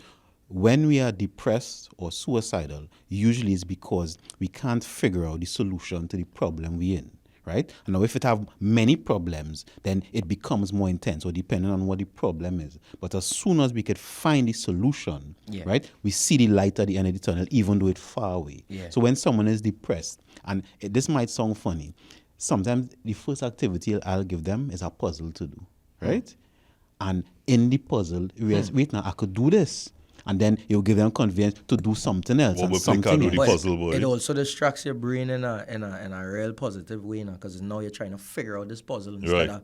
when we are depressed or suicidal, usually it's because we can't figure out the solution to the problem we're in, right? And now if it have many problems, then it becomes more intense, or depending on what the problem is. But as soon as we could find the solution, right, we see the light at the end of the tunnel, even though it's far away. Yeah. So when someone is depressed, and this might sound funny, sometimes the first activity I'll give them is a puzzle to do, right? And in the puzzle, wait now, I could do this. And then you'll give them confidence to do something else. What and something else. the puzzle, boy? It also distracts your brain in a real positive way now, because now you're trying to figure out this puzzle instead of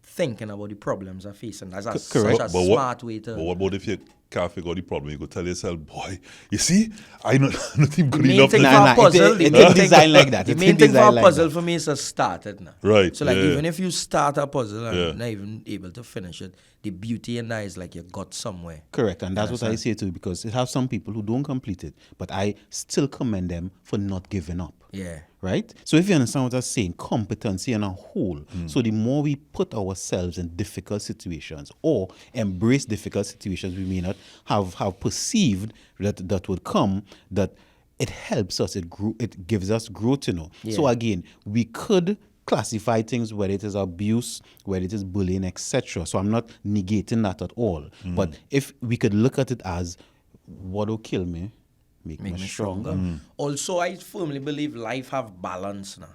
thinking about the problems you're facing. That's such a smart way to... But what about if you can't figure out the problem? You could tell yourself, boy, you see, I know nothing good enough. The main design like that. The main thing for a puzzle for me is to start it now. Right. So like even if you start a puzzle and you're not even able to finish it, the beauty in that is like you got somewhere. Correct. And that's what I say too, because it has some people who don't complete it, but I still commend them for not giving up. Yeah. Right? So if you understand what I'm saying, competency in a whole. So the more we put ourselves in difficult situations or embrace difficult situations we may not have perceived that would come, that it helps us, it gives us growth, you know. Yeah. So again, we could classify things, whether it is abuse, whether it is bullying, etc. So I'm not negating that at all. But if we could look at it as what will kill me, make me stronger. Also, I firmly believe life have balance now.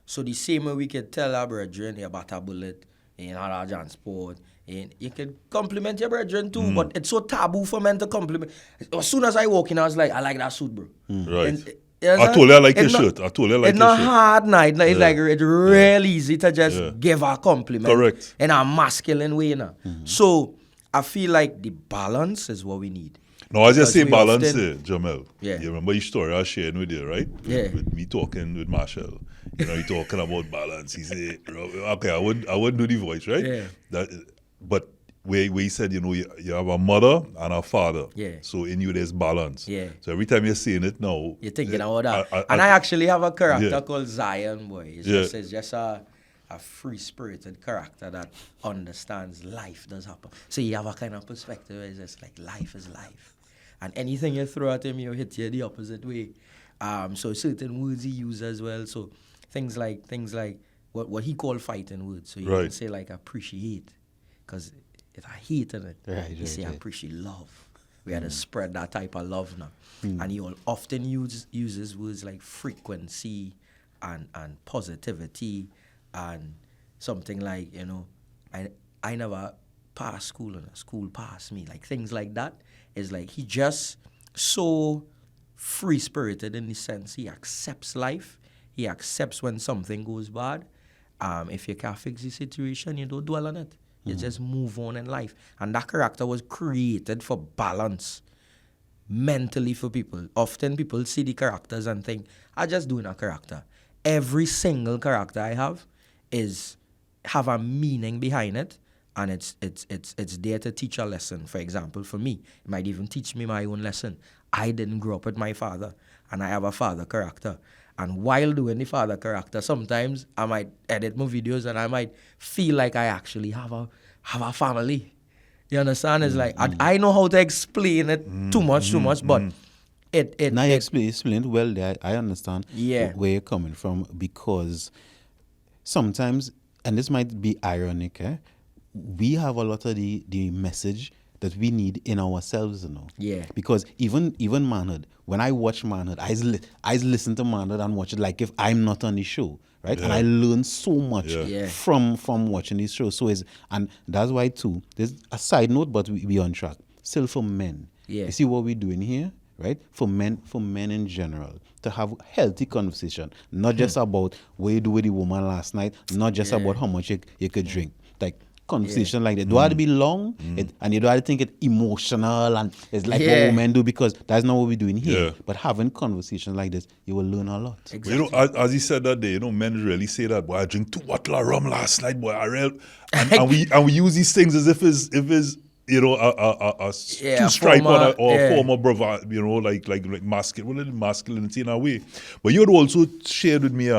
So the same way we could tell our brethren about a bullet in our transport, and you can compliment your brethren too, but it's so taboo for men to compliment. As soon as I walk in, I was like, I like that suit, bro. Right. And, I told you I like your shirt. It's not hard now. It's like it's real easy to just give a compliment. Correct. In a masculine way now. So I feel like the balance is what we need. No, I just say balance there, Jamel. Yeah. You remember your story I was sharing with you, right? Yeah. With me talking with Marshall. You know, he talking about balance. He said, okay, I wouldn't do the voice, right? Yeah. But where he said, you know, you have a mother and a father. Yeah. So in you there's balance. Yeah. So every time you're saying it now, you're thinking about that. I actually have a character called Zion, boy. It's just a free-spirited character that understands life does happen. So you have a kind of perspective where it's just like life is life. And anything you throw at him, you hit you the opposite way. So certain words he uses as well. So things like what he called fighting words. So you can say like appreciate, because it's a hate in it. He say appreciate love. We had to spread that type of love now. And he often uses words like frequency and positivity and something like, you know, I never passed school and a school passed me. Like things like that. Is like he just so free-spirited in the sense he accepts life. He accepts when something goes bad. If you can't fix the situation, you don't dwell on it. You just move on in life. And that character was created for balance mentally for people. Often people see the characters and think, I'm just doing a character. Every single character I have have a meaning behind it. And it's there to teach a lesson. For example, for me, it might even teach me my own lesson. I didn't grow up with my father, and I have a father character. And while doing the father character, sometimes I might edit my videos and I might feel like I actually have a family. You understand? It's like I know how to explain it too much, but Now you explained well there. I understand where you're coming from, because sometimes, and this might be ironic, we have a lot of the message that we need in ourselves, you know. Yeah. Because even Manhood, when I watch Manhood, I listen to Manhood and watch it like if I'm not on the show, right? Yeah. And I learn so much Yeah. from watching this show. And that's why too. There's a side note, but we on track. Still for men. Yeah. You see what we're doing here, right? For men in general, to have healthy conversation, not just about what you do with the woman last night, not just about how much you could drink, like conversation like that. Do I have to be long? And you don't have to think it emotional and it's like what women do, because that's not what we're doing here. Yeah. But having conversations like this, you will learn a lot. Exactly. You know, as he said that day, you know, men really say that, boy, I drink 2 bottles of rum last night, boy, and we use these things as if it's you know, a two-stripe or a former brother, you know, like masculinity in a way. But you had also shared with me,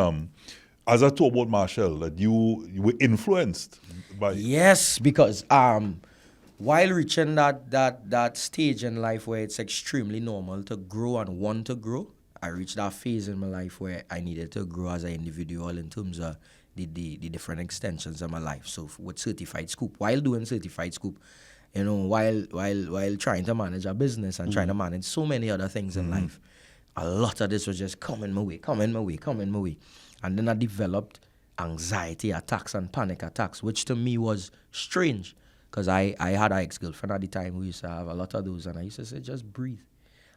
as I talk about Marshall, that you were influenced by... Yes, because while reaching that stage in life where it's extremely normal to grow and want to grow, I reached that phase in my life where I needed to grow as an individual in terms of the different extensions of my life. So with Certified Scoop, while doing Certified Scoop, you know, while trying to manage a business and trying to manage so many other things in life, a lot of this was just coming my way. And then I developed anxiety attacks and panic attacks, which to me was strange, because I had an ex-girlfriend at the time who used to have a lot of those, and I used to say, just breathe.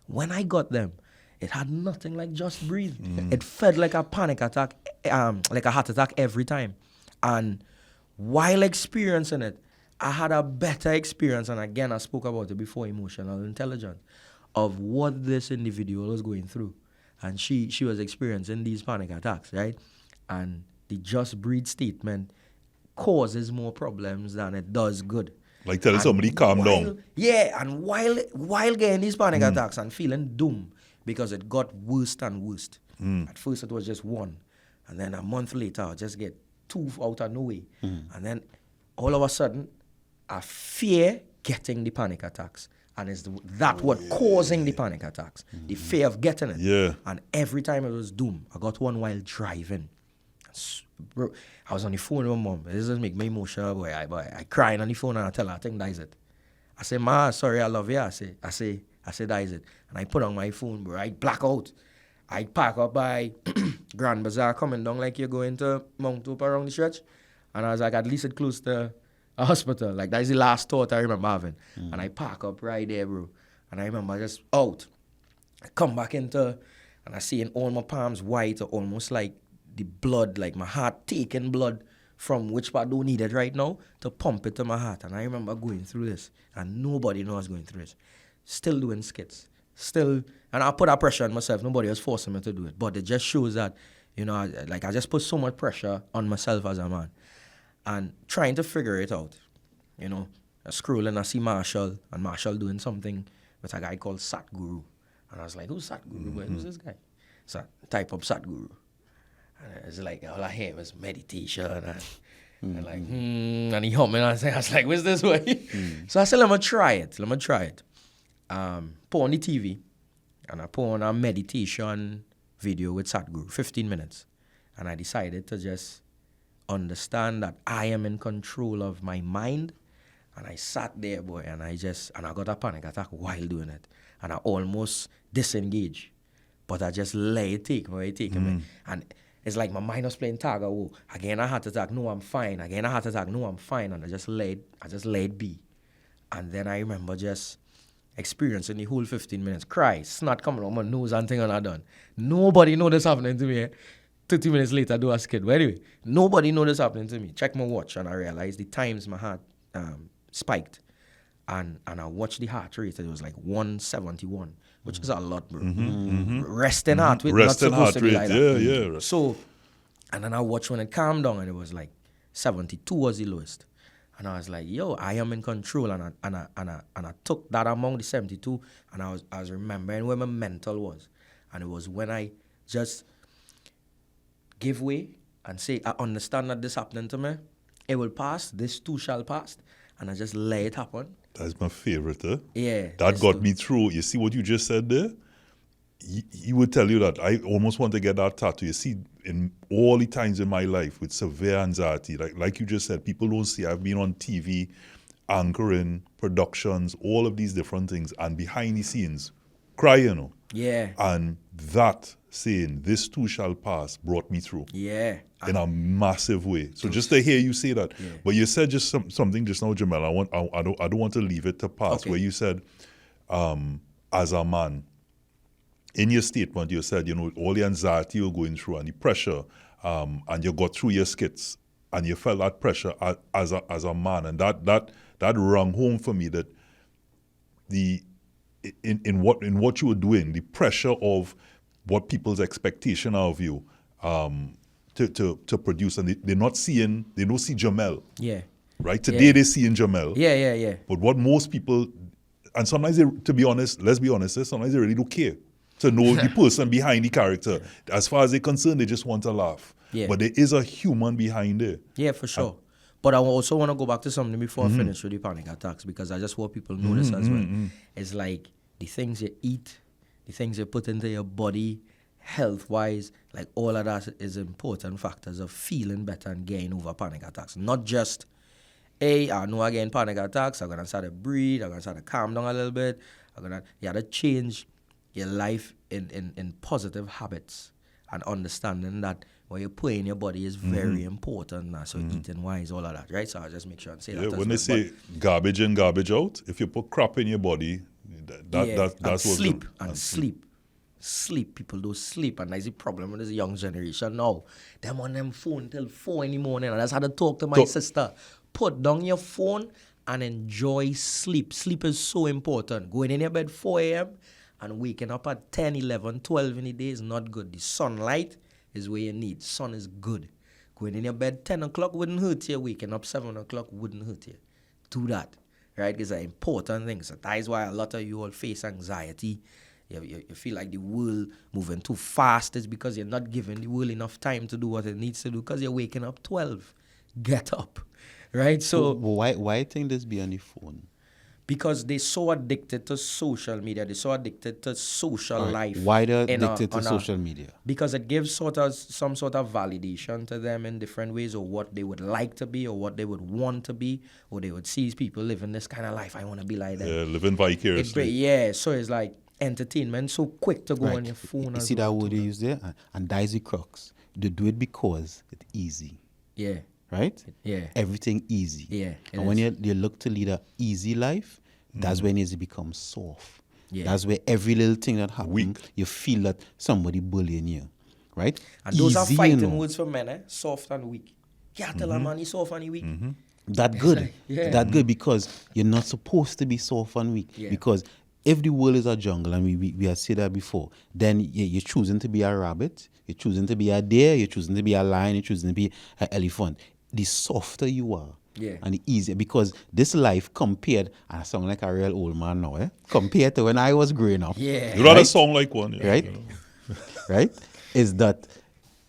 When I got them, it had nothing like just breathe. It felt like a panic attack, like a heart attack every time. And while experiencing it, I had a better experience, and again, I spoke about it before, emotional intelligence, of what this individual was going through. And she was experiencing these panic attacks, right? And the just breathe statement causes more problems than it does good. Like telling somebody, calm down. Yeah, and while getting these panic attacks and feeling doomed, because it got worse and worse. At first, it was just 1. And then a month later, I'll just get 2 out of nowhere. And then all of a sudden, I fear getting the panic attacks. And it's what causing the panic attacks. The fear of getting it. Yeah. And every time it was doom. I got one while driving. Bro, I was on the phone with my mom. This just make me emotional, boy. I crying on the phone and I tell her, I think that is it. I say, Ma, sorry, I love you. I say, that is it. And I put on my phone, bro. I black out. I park up by Grand Bazaar coming down like you're going to Mount Hope around the stretch. And I was like, at least it close to a hospital. Like, that's the last thought I remember having. And I park up right there, bro. And I remember just out. I come back into, and I see in all my palms white, almost like the blood, like my heart taking blood from which part don't need it right now to pump it to my heart. And I remember going through this, and nobody knows I was going through this. Still doing skits. Still, and I put that pressure on myself. Nobody was forcing me to do it. But it just shows that, you know, I just put so much pressure on myself as a man. And trying to figure it out, you know, I scroll and I see Marshall, and Marshall doing something with a guy called Satguru. And I was like, who's Satguru? Who's this guy? So I type up Satguru. And it's like, all I hear was meditation. And like, and he helped me. And I was like, where's this way? So I said, let me try it. Put on the TV. And I put on a meditation video with Satguru, 15 minutes. And I decided to just understand that I am in control of my mind. And I sat there, boy, and I got a panic attack while doing it. And I almost disengaged. But I just let it take me. And it's like my mind was playing tag. Oh, again a heart attack, no, I'm fine. Again a heart attack, no, I'm fine. And I just let it be. And then I remember just experiencing the whole 15 minutes. Cry, snot coming on my nose and thing and I done. Nobody know this happening to me. 30 minutes later, I do a skit. But anyway, nobody know this happening to me. Check my watch and I realized the times my heart spiked. And I watched the heart rate. It was like 171, which is a lot, bro. Resting heart rate, not supposed to be like that. Yeah. So, and then I watched when it calmed down and it was like 72 was the lowest. And I was like, yo, I am in control. And I took that among the 72 and I was remembering where my mental was. And it was when I just give way and say, I understand that this happening to me. It will pass. This too shall pass. And I just let it happen. That's my favorite, eh? Yeah. That got me through. You see what you just said there? he would tell you that I almost want to get that tattoo. You see, in all the times in my life with severe anxiety, like you just said, people don't see. I've been on TV, anchoring, productions, all of these different things, and behind the scenes, crying, you know. Yeah. And that saying, "This too shall pass," brought me through. Yeah. In a massive way. So just to hear you say that, but you said just something just now, Jamel. I don't want to leave it to pass. Okay. Where you said, as a man, in your statement, you said, you know, all the anxiety you're going through and the pressure, and you got through your skits, and you felt that pressure as a man, and that rung home for me that in what you were doing, the pressure of what people's expectation of you. To produce, and they don't see Jamel. Yeah. Right? Today they see in Jamel. Yeah. But what most people, and sometimes to be honest, let's be honest, sometimes they really don't care to know the person behind the character. As far as they're concerned, they just want to laugh. Yeah. But there is a human behind it. Yeah, for sure. But I also want to go back to something before I finish with the panic attacks, because I just want people to know this as well. It's like the things you eat, the things you put into your body, health-wise, like all of that is important factors of feeling better and getting over panic attacks. Not just, hey, I know I'm getting panic attacks, I'm going to start to breathe, I'm going to start to calm down a little bit. You got to change your life in positive habits and understanding that what you put in your body is very important now. So eating-wise, all of that, right? So I'll just make sure and say that. When they say garbage in, garbage out, if you put crap in your body, that's what... Sleep. Sleep. People don't sleep, and that's the problem with this young generation now. Them on them phone till 4 in the morning, and that's how to talk to my sister. Put down your phone and enjoy sleep. Sleep is so important. Going in your bed 4 a.m. and waking up at 10, 11, 12 in the day is not good. The sunlight is where you need. Sun is good. Going in your bed 10 o'clock wouldn't hurt you. Waking up 7 o'clock wouldn't hurt you. Do that, right? It's an important thing. So that is why a lot of you all face anxiety. You feel like the world moving too fast. It's because you're not giving the world enough time to do what it needs to do, because you're waking up 12. Get up, right? So why think this be on the phone? Because they're so addicted to social media. They're so addicted to social life. Why they're addicted to social media? Because it gives some sort of validation to them in different ways, or what they would like to be, or what they would want to be, or they would see people living this kind of life. I want to be like that. Yeah, living vicariously. So it's like entertainment so quick to go on your phone. You see that word they use there? And that's the crux. They do it because it's easy. Yeah. Right? Yeah. Everything easy. Yeah. And when you look to lead an easy life, that's when it becomes soft. Yeah. That's where every little thing that happens, you feel that somebody bullying you. Right? And those are fighting words for men, soft and weak. Yeah, tell a man he's soft and he's weak. That good. Like, That good, because you're not supposed to be soft and weak. Yeah. Because if the world is a jungle, and we have said that before, then you're choosing to be a rabbit, you're choosing to be a deer, you're choosing to be a lion, you're choosing to be an elephant. The softer you are, and the easier, because this life compared, and I sound like a real old man now, compared to when I was growing up. Yeah. You rather sound like one. Yeah, right? You know. Right? Is that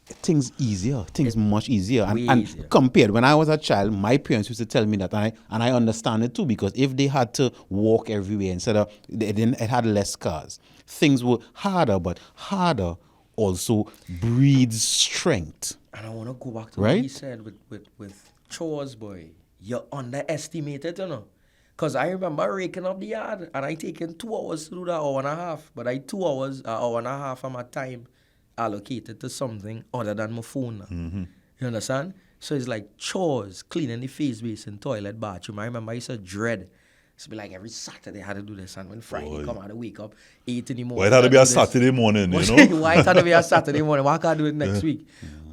things easier, things much easier. Way And easier. compared, when I was a child, my parents used to tell me that, and I understand it too, because if they had to walk everywhere instead of, it had less cars. Things were harder, but harder also breeds strength. And I want to go back to what he said with chores, boy. You're underestimated, you know. Because I remember raking up the yard, and I taken 2 hours to do that, hour and a half. But 2 hours, hour and a half of my time allocated to something other than my phone. You understand? So it's like chores, cleaning the face basin, toilet, bathroom. I remember I used to dread. It's be like every Saturday I had to do this, and when Friday come, I had to wake up 8 in the morning. Why it had to be a Saturday morning, you know? Why it had to be a Saturday morning? Why can't I do it next week?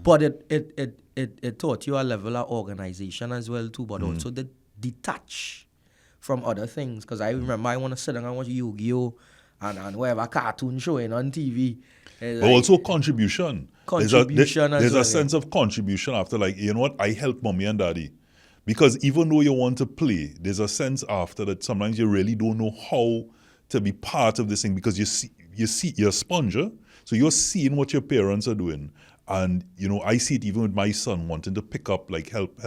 But it taught you a level of organization as well too, but also the detach from other things. Because I remember I want to sit down and watch Yu-Gi-Oh! and whatever cartoon showing on TV. But also contribution. There's a sense of contribution after, like, you know what, I help mommy and daddy. Because even though you want to play, there's a sense after that sometimes you really don't know how to be part of this thing, because you see you're a sponge, so you're seeing what your parents are doing. And, you know, I see it even with my son wanting to pick up, like, help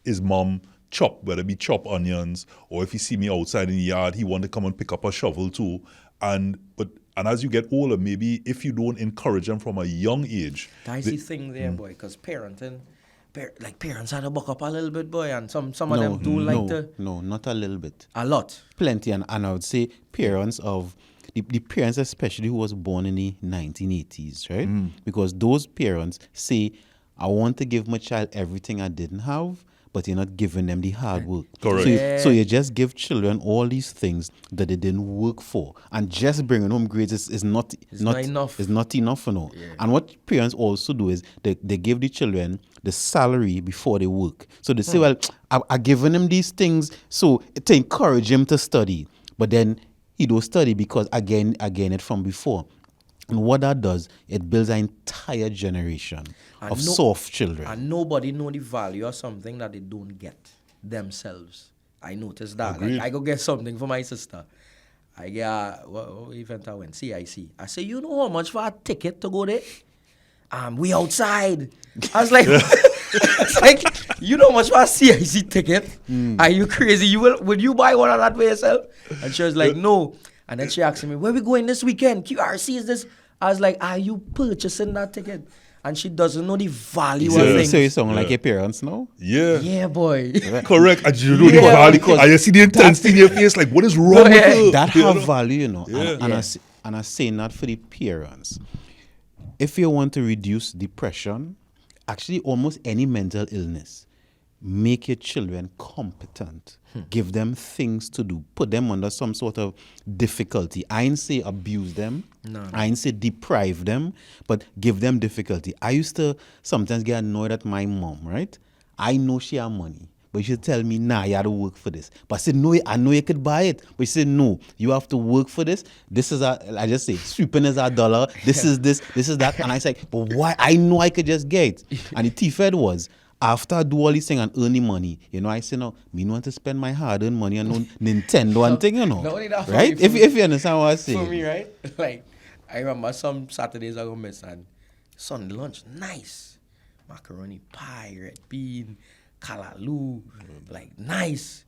his mom chop, whether it be chop onions, or if he see me outside in the yard, he want to come and pick up a shovel too. And as you get older, maybe if you don't encourage them from a young age. That's the thing there, boy, because parenting, parents had to buck up a little bit, boy, and some of them do like to. No, not a little bit. A lot. Plenty, and I would say parents of, the parents especially who was born in the 1980s, right? Because those parents say, I want to give my child everything I didn't have, but you're not giving them the hard work. Correct. So you just give children all these things that they didn't work for, and just bringing home grades is not enough. It's not enough, you know. Yeah. And what parents also do is they give the children the salary before they work. So they say, well, I've given him these things so to encourage him to study, but then he don't study because again it from before. And what that does, it builds an entire generation of soft children. And nobody know the value of something that they don't get themselves. I noticed that. Agreed. Like, I go get something for my sister. I get, what event I went? CIC. I say, you know how much for a ticket to go there? We outside. I was like, it's like, you know how much for a CIC ticket? Are you crazy? Will you buy one of that for yourself? And she was like, no. And then she asked me, where we going this weekend? QRC is this? I was like, are you purchasing that ticket? And she doesn't know the value of things. So you sound like your parents now? Yeah. Yeah, boy. Correct. And you know the value. And you see the intensity in your face, like, what is wrong with you? That have value, you know. Yeah. And I say not for the parents. If you want to reduce depression, actually almost any mental illness, make your children competent. Give them things to do. Put them under some sort of difficulty. I ain't say abuse them. No. I ain't say deprive them, but give them difficulty. I used to sometimes get annoyed at my mom, right? I know she have money, but she tell me, nah, you have to work for this. But I said, no, I know you could buy it. But she said, no, you have to work for this. This is I just say, sweeping is $1. This is this is that. And I say, but why? I know I could just get it. And the T-Fed was, after I do all these things and earn the money, you know, I say, no, me don't want to spend my hard-earned money on no Nintendo and thing, you know. No, that right? If you understand what I say. For me, right? Like, I remember some Saturdays I go miss and Sunday lunch, nice. Macaroni pie, red bean, kalaloo, like nice.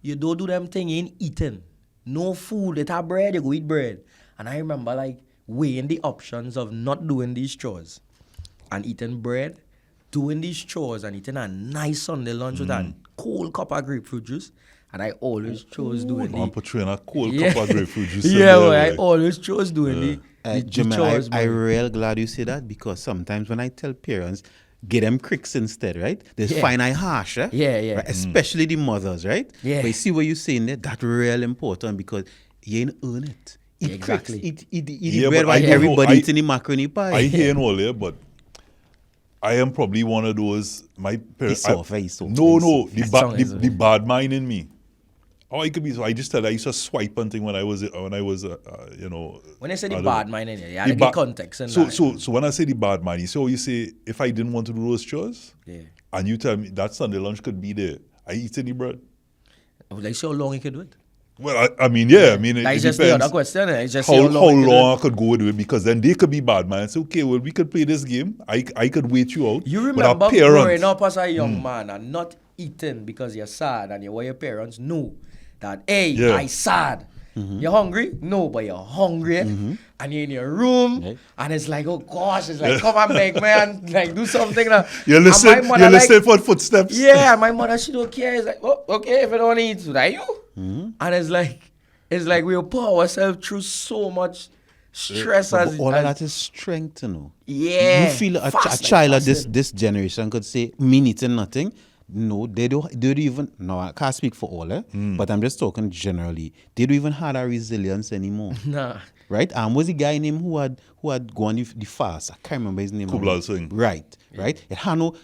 You don't do them thing, you ain't eating. No food, it have bread, you go eat bread. And I remember like weighing the options of not doing these chores and eating bread, doing these chores and eating a nice Sunday lunch with a cold cup of grapefruit juice. And I always chose doing I'm putting a cold cup of grapefruit juice. I always chose doing the Jamel, chores. I'm real glad you say that, because sometimes when I tell parents, get them cricks instead, right? They find I harsh, right? Yeah. Right? Especially the mothers, right? Yeah. But you see what you're saying there? That's real important, because you ain't earn it. Eat Exactly. cricks, eat Yeah, bread but while I know- everybody I- eating the macaroni pie. I hear all there, but I am probably one of those. My parents. He's soft. The bad mind in me. Oh, it could be. So I just tell. I used to swipe and thing when I was, you know. When I say the I bad don't- mind in here, you the have to ba- get context. And So when I say the bad mind, you say, you say, if I didn't want to do those chores, yeah. and you tell me that Sunday lunch could be there, I eat any bread. Like, see how long you can do it? Well, I mean, yeah, I mean, it That's just depends. the other question. It's just How see how long you can do long it. I could go with it, because then they could be bad man and say, okay, well, we could play this game. I could wait you out. You But our remember parents- growing up as a young man and not eating because you're sad and your parents know that, hey, Yeah. I sad. You're hungry? No, but you're hungry. And you're in your room and it's like, oh gosh, it's like, come on, beg man, like do something. You listen, And my mother, you listen for footsteps. yeah, and my mother, she don't care. It's like, oh, okay, if I don't eat, so that you? And it's like we'll put ourselves through so much stress But as all of that is strength, you know. Yeah. You feel a Fast, like child of fasting. this generation could say, me eating nothing. No, they don't even, no, I can't speak for all, but I'm just talking generally. They don't even have that resilience anymore. Nah. Right? Was the guy named who had gone the fast? I can't remember his name. Kublai Singh. Right. It had no.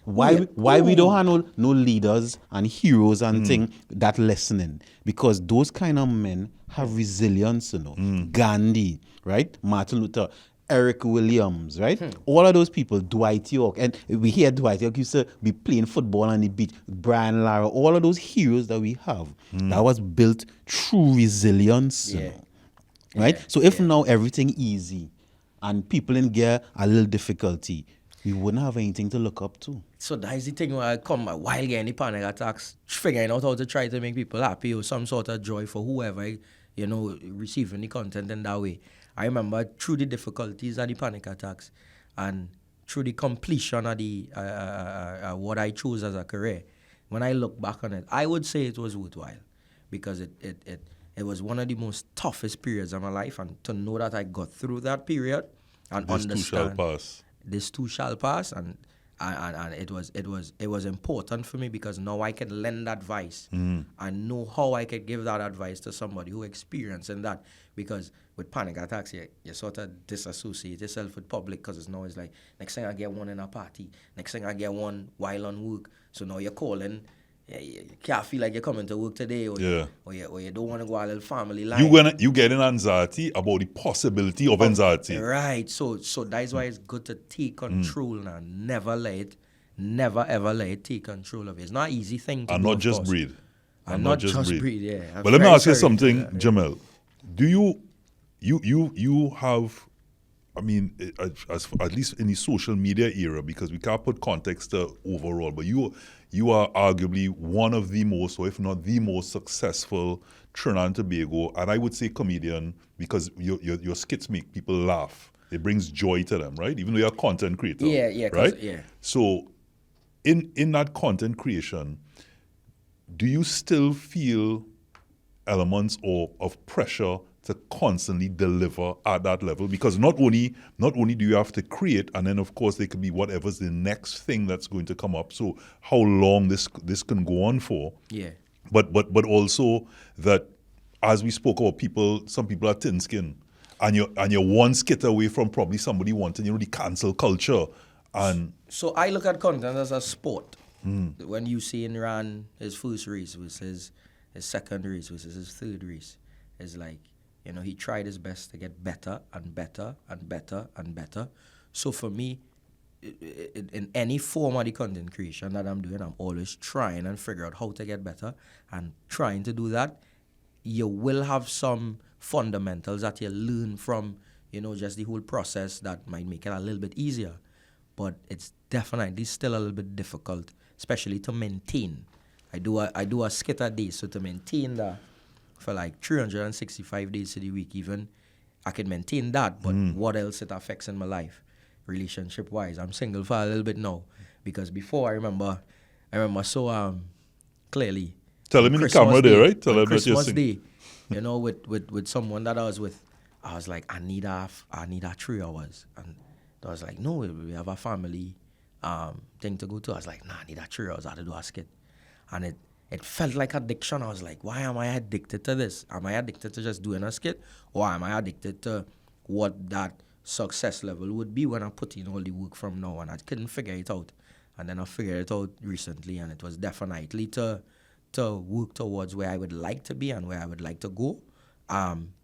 Why we don't have no leaders and heroes and thing that listening? Because those kind of men have resilience, you know. Gandhi, right? Martin Luther, Eric Williams, right? All of those people, Dwight York, and we hear Dwight York used to be playing football on the beach, Brian Lara, all of those heroes that we have, that was built through resilience, you know, right? So if now everything easy and people in gear a little difficulty, we wouldn't have anything to look up to. So that's the thing when I come while getting the panic attacks, figuring out how to try to make people happy or some sort of joy for whoever you're receiving the content in that way. I remember through the difficulties and the panic attacks and through the completion of the what I chose as a career, when I look back on it, I would say it was worthwhile because it was one of the most toughest periods of my life, and to know that I got through that period and This understand too shall pass. This too shall pass, and it was important for me because now I can lend advice and know how I could give that advice to somebody who experiencing that. Because with panic attacks, you sort of disassociate yourself with public because it's like next thing I get one in a party, next thing I get one while on work. So now you're calling. You can't feel like you're coming to work today, or you don't want to go out a little family life. You getting anxiety about the possibility of anxiety. Right. So that's why it's good to take control and never ever let it take control of you. It's not an easy thing to and do. not just breathe. And not just breathe. Yeah. But let me ask you something, Jamel. Do you have, I mean, at least in the social media era, because we can't put context overall, but you are arguably one of the most, or if not the most successful Trinidad and Tobago, and I would say comedian, because your skits make people laugh. It brings joy to them, right? Even though you're a content creator. Yeah. Right? Yeah. So in that content creation, do you still feel elements of pressure to constantly deliver at that level? Because not only do you have to create, and then of course there could be whatever's the next thing that's going to come up. So how long this can go on for? Yeah. But also that, as we spoke about, some people are thin skinned, and you're one skit away from probably somebody wanting the cancel culture. And so I look at content as a sport. When you see him ran his first race versus his second race versus his third race, it's like, he tried his best to get better and better and better and better. So for me, in any form of the content creation that I'm doing, I'm always trying and figure out how to get better. And trying to do that, you will have some fundamentals that you learn from, just the whole process that might make it a little bit easier. But it's definitely still a little bit difficult, especially to maintain. I do a skit a day, so to maintain that for like 365 days of the week, even I can maintain that. But what else it affects in my life, relationship-wise? I'm single for a little bit now, because before I remember so clearly. Tell him in the camera there, right? Tell him that you're Christmas Day, with someone that I was with, I was like, I need a 3 hours, and I was like, no, we have a family thing to go to. I was like, nah, I need a 3 hours. I have to do a skit, and it felt like addiction. I was like, why am I addicted to this? Am I addicted to just doing a skit? Or am I addicted to what that success level would be when I put in all the work from now? And I couldn't figure it out. And then I figured it out recently, and it was definitely to work towards where I would like to be and where I would like to go.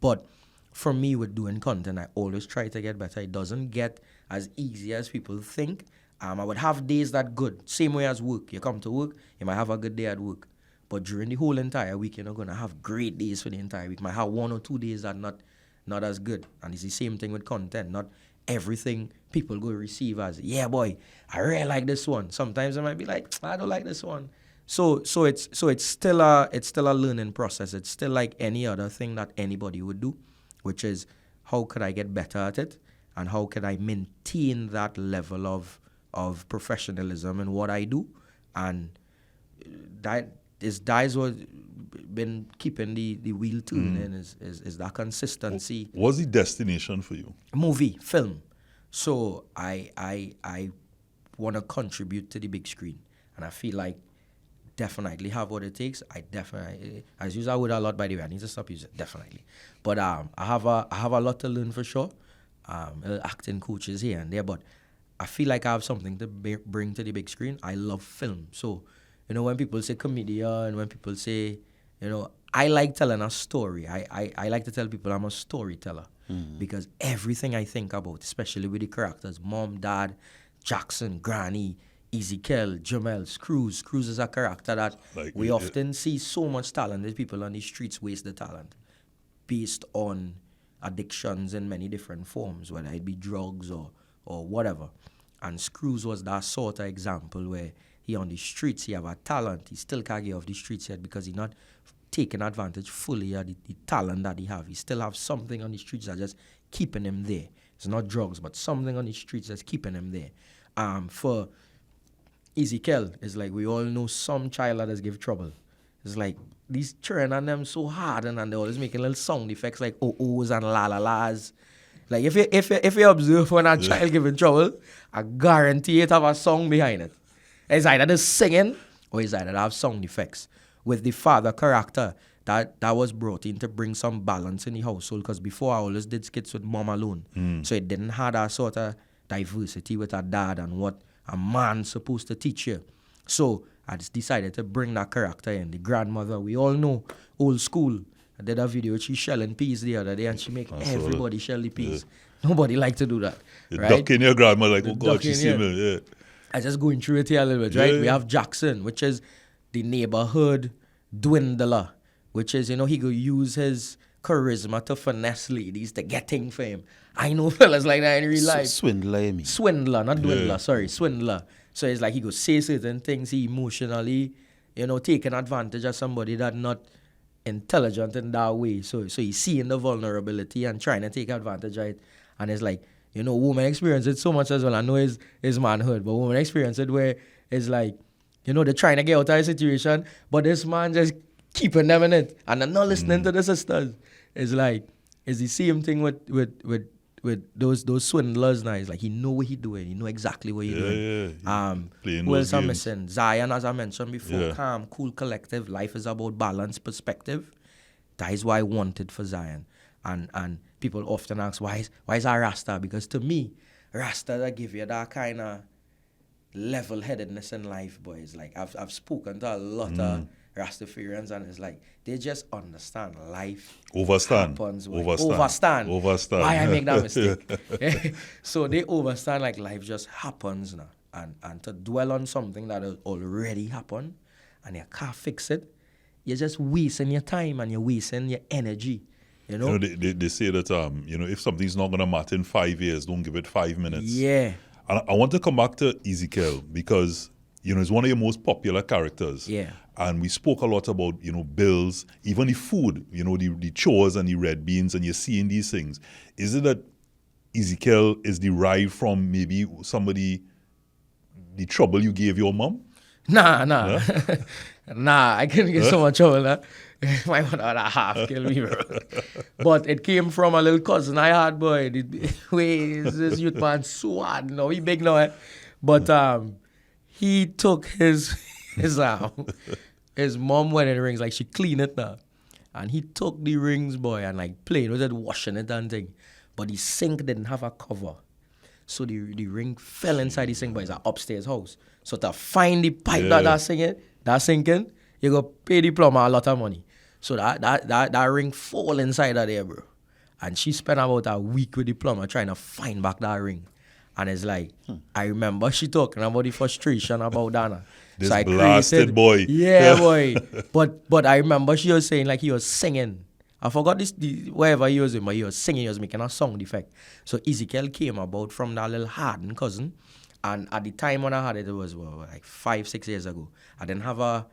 But for me, with doing content, I always try to get better. It doesn't get as easy as people think. I would have days that good. Same way as work. You come to work, you might have a good day at work. But during the whole entire week, you're not going to have great days for the entire week. You might have 1 or 2 days that not as good. And it's the same thing with content. Not everything people go receive as, yeah, boy, I really like this one. Sometimes I might be like, I don't like this one. So it's still a learning process. It's still like any other thing that anybody would do, which is how could I get better at it, and how can I maintain that level of professionalism in what I do. And that is what been keeping the wheel turning is that consistency. What's the destination for you? Movie, film. So I want to contribute to the big screen, and I feel like definitely have what it takes. I use that word a lot, by the way. I need to stop using it, definitely. But I have a lot to learn for sure. Acting coaches here and there, but I feel like I have something to bring to the big screen. I love film. So, when people say comedian, when people say, I like telling a story. I like to tell people I'm a storyteller because everything I think about, especially with the characters, mom, dad, Jackson, Granny, Ezekiel, Jamel, Screws. Screws is a character that we often see so much talented people on the streets waste the talent based on addictions in many different forms, whether it be drugs or whatever. And Screws was that sort of example where he on the streets, he have a talent, he still can't get off the streets yet because he not taking advantage fully of the talent that he have. He still have something on the streets that just keeping him there. It's not drugs, but something on the streets that's keeping him there. For Ezekiel, it's like we all know some child that has give trouble. It's like these children and them so hard and they're always making little sound effects like oh-ohs and la-la-las. Like if you observe when a child giving trouble, I guarantee it have a song behind it. It's either the singing or it's either have sound effects. With the father character, that was brought in to bring some balance in the household, because before I always did skits with mom alone. So it didn't have that sort of diversity with a dad and what a man's supposed to teach you. So I just decided to bring that character in. The grandmother, we all know, old school. I did a video, she shelling peas the other day and she make everybody shell the peas. Yeah. Nobody like to do that. You're right? ducking your grandma like, oh God, she's seeing me. Yeah. I just going through it here a little bit, right? We have Jackson, which is the neighborhood dwindler, which is, he go use his charisma to finesse ladies to get things for him. I know fellas like that in real life. Swindler, I mean. Swindler, not dwindler, sorry, swindler. So it's like he go say certain things, he emotionally, taking advantage of somebody that not intelligent in that way. So he's seeing the vulnerability and trying to take advantage of it. And it's like, women experience it so much as well. I know it's manhood, but women experience it where it's like, they're trying to get out of a situation, but this man just keeping them in it. And they're not listening to the sisters. It's like, it's the same thing with those swindlers now. It's like he know what he doing. He know exactly what he doing. Who else I'm missing? Zion, as I mentioned before, calm, cool, collective. Life is about balance, perspective. That is why I wanted for Zion. And people often ask, why is that Rasta? Because to me, Rasta that give you that kind of level-headedness in life, boys. Like I've spoken to a lot of Rastafarians, and it's like they just understand life. Overstand. Why I make that mistake? So they overstand like life just happens now, and to dwell on something that has already happened, and you can't fix it, you're just wasting your time and you're wasting your energy. They say that if something's not gonna matter in 5 years, don't give it 5 minutes. Yeah. And I want to come back to Ezekiel because he's one of your most popular characters. Yeah. And we spoke a lot about, bills, even the food, the chores and the red beans, and you're seeing these things. Is it that Ezekiel is derived from maybe somebody, the trouble you gave your mom? Nah. Nah, I couldn't get so much trouble. My mother had a half kill me, bro. But it came from a little cousin I had, boy. This youth man so hard, he big now. But he took his mom wedding rings, like she cleaned it now. And he took the rings, boy, and like playing with it, washing it and thing. But the sink didn't have a cover. So the ring fell inside the sink, but it's an upstairs house. So to find the pipe that's sinking, you go pay the plumber a lot of money. So that ring fall inside of there, bro. And she spent about a week with the plumber trying to find back that ring. And it's like, I remember she talking about the frustration about Dana. This so blasted boy. Yeah, boy. But I remember she was saying like he was singing. I forgot wherever he was in, but he was singing, he was making a sound effect. So Ezekiel came about from that little hardened cousin. And at the time when I had it, it was like 5-6 years ago. I didn't have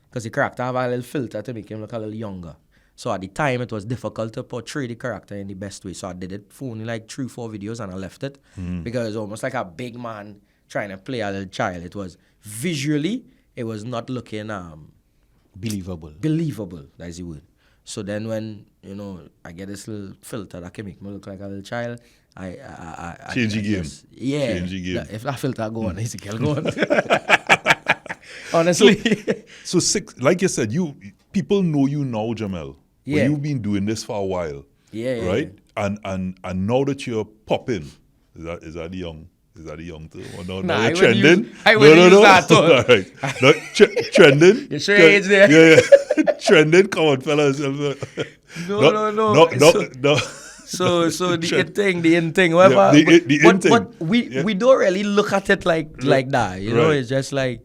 because the character have a little filter to make him look a little younger. So at the time, it was difficult to portray the character in the best way. So I did it for only like 3-4 videos and I left it. Because it was almost like a big man trying to play a little child. It was visually, it was not looking believable. Believable, that's the word. So then when, I get this little filter that can make me look like a little child, I change the game. Yeah. Change the game. If that filter go on, Ezekiel go on. Honestly. So like you said, people know you now, Jamel. Yeah. But you've been doing this for a while. Yeah. Right? Yeah. And now that you're popping, is that the young? Is that the young too? Or no, nah, you're trending? I wouldn't use that tone. All right. No, trending? You're sure age there? Yeah. Trending? Come on, fellas. No. So the in thing, whatever. Yeah, the in thing. But we don't really look at it like that. It's just like,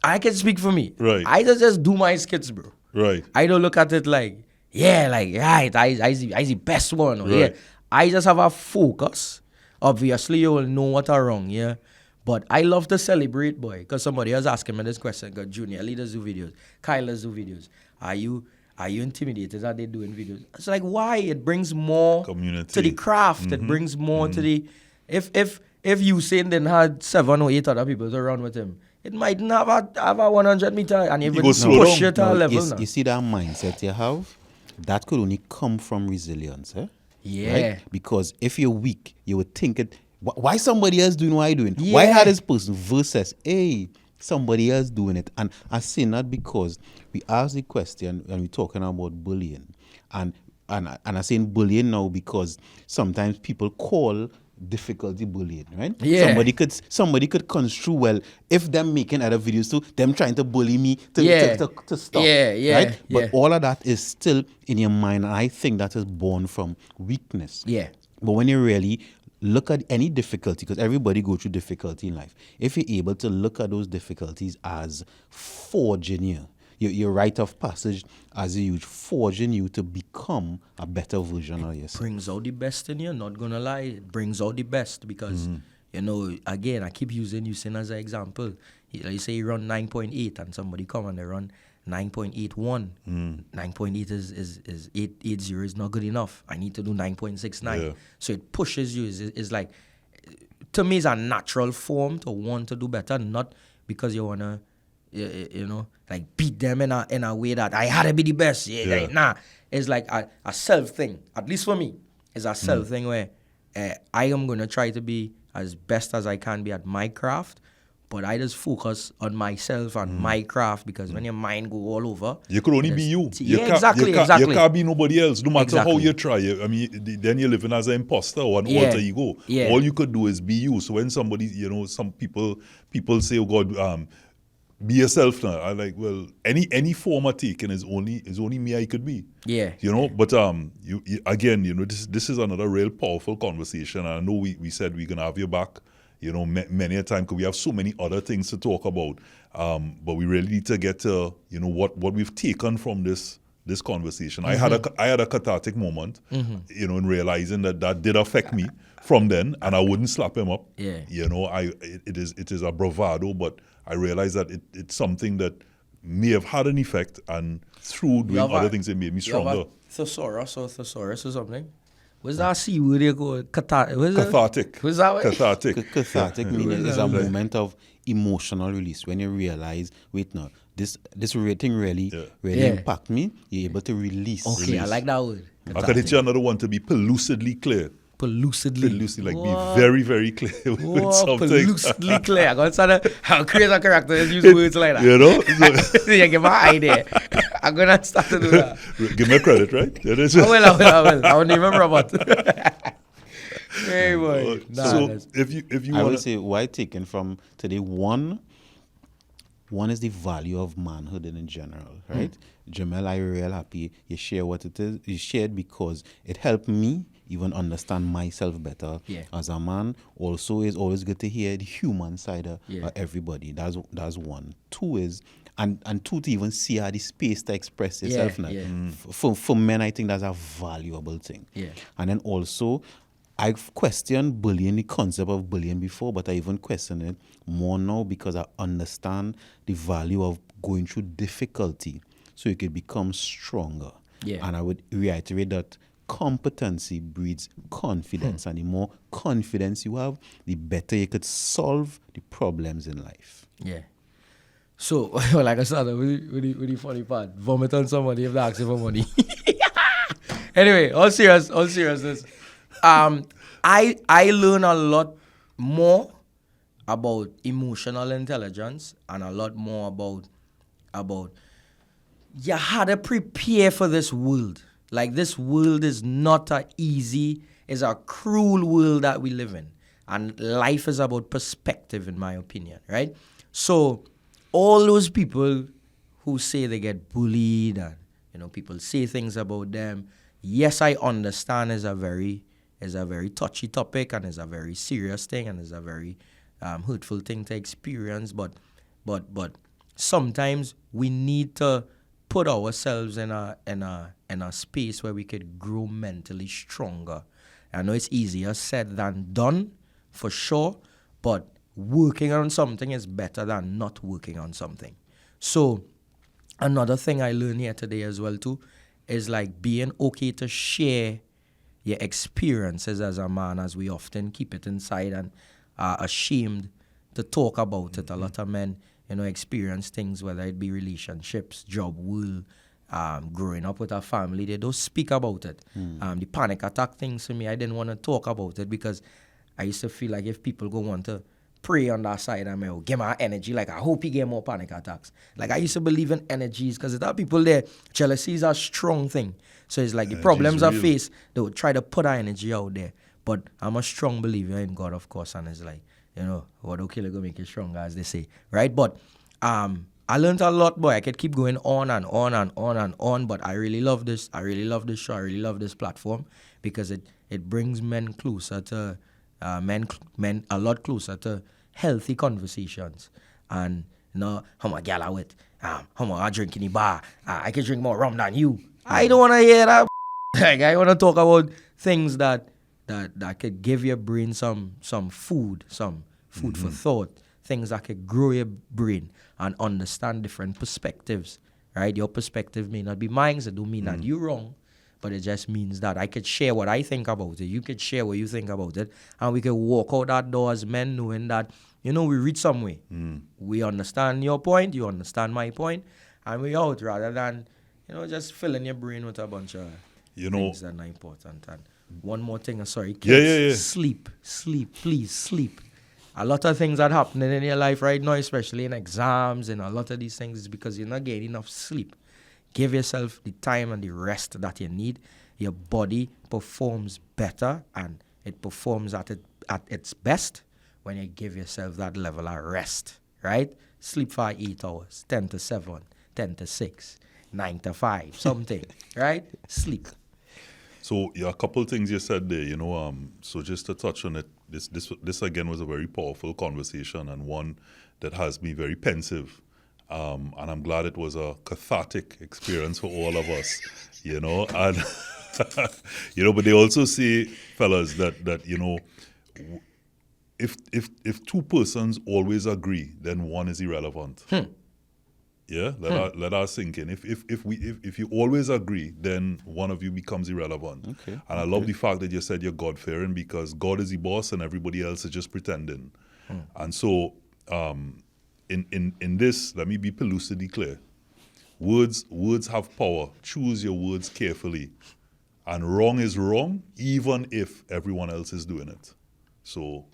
I can speak for me. Right. I just do my skits, bro. Right. I don't look at it like, I the best one. Or, right. I just have a focus. Obviously, you will know what are wrong, yeah. But I love to celebrate, boy, because somebody was asking me this question. Because junior leaders do videos, Kylas do videos. Are you intimidated that they're doing videos? It's like, why? It brings more community to the craft. It brings more to the. If Usain didn't have 7 or 8 other people to run with him, it might not have a 100 meter and even push it to a level. You see that mindset you have? That could only come from resilience, eh? Yeah. Right? Because if you're weak, you would think it. Why somebody else doing what I doing? Yeah. Why had this person versus somebody else doing it? And I say that because we ask the question when we're talking about bullying, and I saying bullying now because sometimes people call difficulty bullying, right? Yeah. Somebody could construe, well, if them making other videos too, them trying to bully me to stop. Yeah. Right? But all of that is still in your mind. And I think that is born from weakness. Yeah. But when you really look at any difficulty, because everybody go through difficulty in life, if you're able to look at those difficulties as forging you, your rite of passage as a huge forging you to become a better version of yourself. Brings out the best in you, not gonna lie. It brings out the best because, again, I keep using Usain as an example. Like you say you run 9.8 and somebody come and they run 9.81. 9.8 is 880 is not good enough. I need to do 9.69. Yeah. So it pushes you. It's like, to me, it's a natural form to want to do better, not because you want to, like beat them in a way that I had to be the best. Nah, it's like a self thing. At least for me, it's a self thing where I am going to try to be as best as I can be at my craft, but I just focus on myself and my craft, because when your mind go all over, you could only be you. Exactly. You can't be nobody else, no matter how you try. Then you're living as an imposter or an alter ego. Yeah. All you could do is be you. So when somebody, some people say, oh God, be yourself now. I like, well, any form I take is only me I could be. Yeah. But you again, this is another real powerful conversation. And I know we said we're gonna have you back, many a time, because we have so many other things to talk about. But we really need to get to what we've taken from this conversation. I had a cathartic moment, in realizing that did affect me from then, and I wouldn't slap him up. Yeah. It is a bravado, but I realized that it's something that may have had an effect, and through doing other things, it made me stronger. Thesaurus or something. What's that C word you call Cathartic. What's that word? Cathartic. Cathartic meaning is a moment of emotional release when you realize, wait, no, this thing really impact me. You're able to release. Okay, I like that word. I could hit you another one to be pellucidly clear. Pellucidly. Like be very, very clear with something. Pellucidly clear. I'm going to how create a character and use words like that. So, you get my idea. I'm going to start to do that. Give me credit, right? I will. I won't even robot. Hey, boy. So if you I want would say why taken from today, one is the value of manhood in general, right? Jamel, I'm real happy you share what it is. You shared because it helped me even understand myself better as a man. Also, it's always good to hear the human side of everybody. That's one. Two is, and two, to even see how the space to express yourself. For men, I think that's a valuable thing. Yeah. And then also, I've questioned bullying, the concept of bullying before, but I even question it more now because I understand the value of going through difficulty so you could become stronger. Yeah. And I would reiterate that competency breeds confidence, and the more confidence you have, the better you could solve the problems in life. Yeah. So, like I said, with the funny part, vomit on somebody if they ask you for money. Anyway, all seriousness. I learn a lot more about emotional intelligence and a lot more about you had to prepare for this world. Like, this world is not it's a cruel world that we live in. And life is about perspective, in my opinion, right? So, all those people who say they get bullied and, people say things about them, yes, I understand is a very touchy topic and is a very serious thing and is a very hurtful thing to experience. But sometimes we need to put ourselves in a space where we could grow mentally stronger. I know it's easier said than done, for sure, but working on something is better than not working on something. So another thing I learned here today as well too is like being okay to share your experiences as a man, as we often keep it inside and are ashamed to talk about it. A lot of men, experience things, whether it be relationships, job, world, growing up with a family, they don't speak about it. The panic attack things for me, I didn't want to talk about it because I used to feel like if people go want to pray on that side, I mean, give my energy, like I hope he get more panic attacks. Like I used to believe in energies because there are people there, jealousy is a strong thing. So it's like the problems I face, they would try to put our energy out there. But I'm a strong believer in God, of course, and it's like, what okay, go make it stronger, as they say, right? But I learned a lot, boy. I could keep going on and on and on and on, but I really love this. I really love this show. I really love this platform because it brings men closer to men a lot closer to healthy conversations. And how much gal I with, how much I drink in the bar. I can drink more rum than you. I don't want to hear that. Like, I want to talk about things that could give your brain some food, for thought, things that could grow your brain and understand different perspectives, right? Your perspective may not be mine, so it don't mean that you're wrong, but it just means that I could share what I think about it. You could share what you think about it, and we could walk out that door as men knowing that, we reach somewhere. We understand your point, you understand my point, and we out rather than, just filling your brain with a bunch of things that are not important. And one more thing, sorry, kids, sleep, please, sleep. A lot of things that are happening in your life right now, especially in exams and a lot of these things, is because you're not getting enough sleep. Give yourself the time and the rest that you need. Your body performs better and it performs at its best when you give yourself that level of rest, right? Sleep for 8 hours, 10 to 7, 10 to 6, 9 to 5, something, right? Sleep. So a couple things you said there, so just to touch on it, this again was a very powerful conversation and one that has me very pensive. And I'm glad it was a cathartic experience for all of us, and, but they also say, fellas, that if two persons always agree, then one is irrelevant. Yeah, let us sink in. If you always agree, then one of you becomes irrelevant. Okay. And I love the fact that you said you're God-fearing because God is the boss and everybody else is just pretending. And so, in this, let me be pellucidly clear. Words have power. Choose your words carefully. And wrong is wrong, even if everyone else is doing it. So,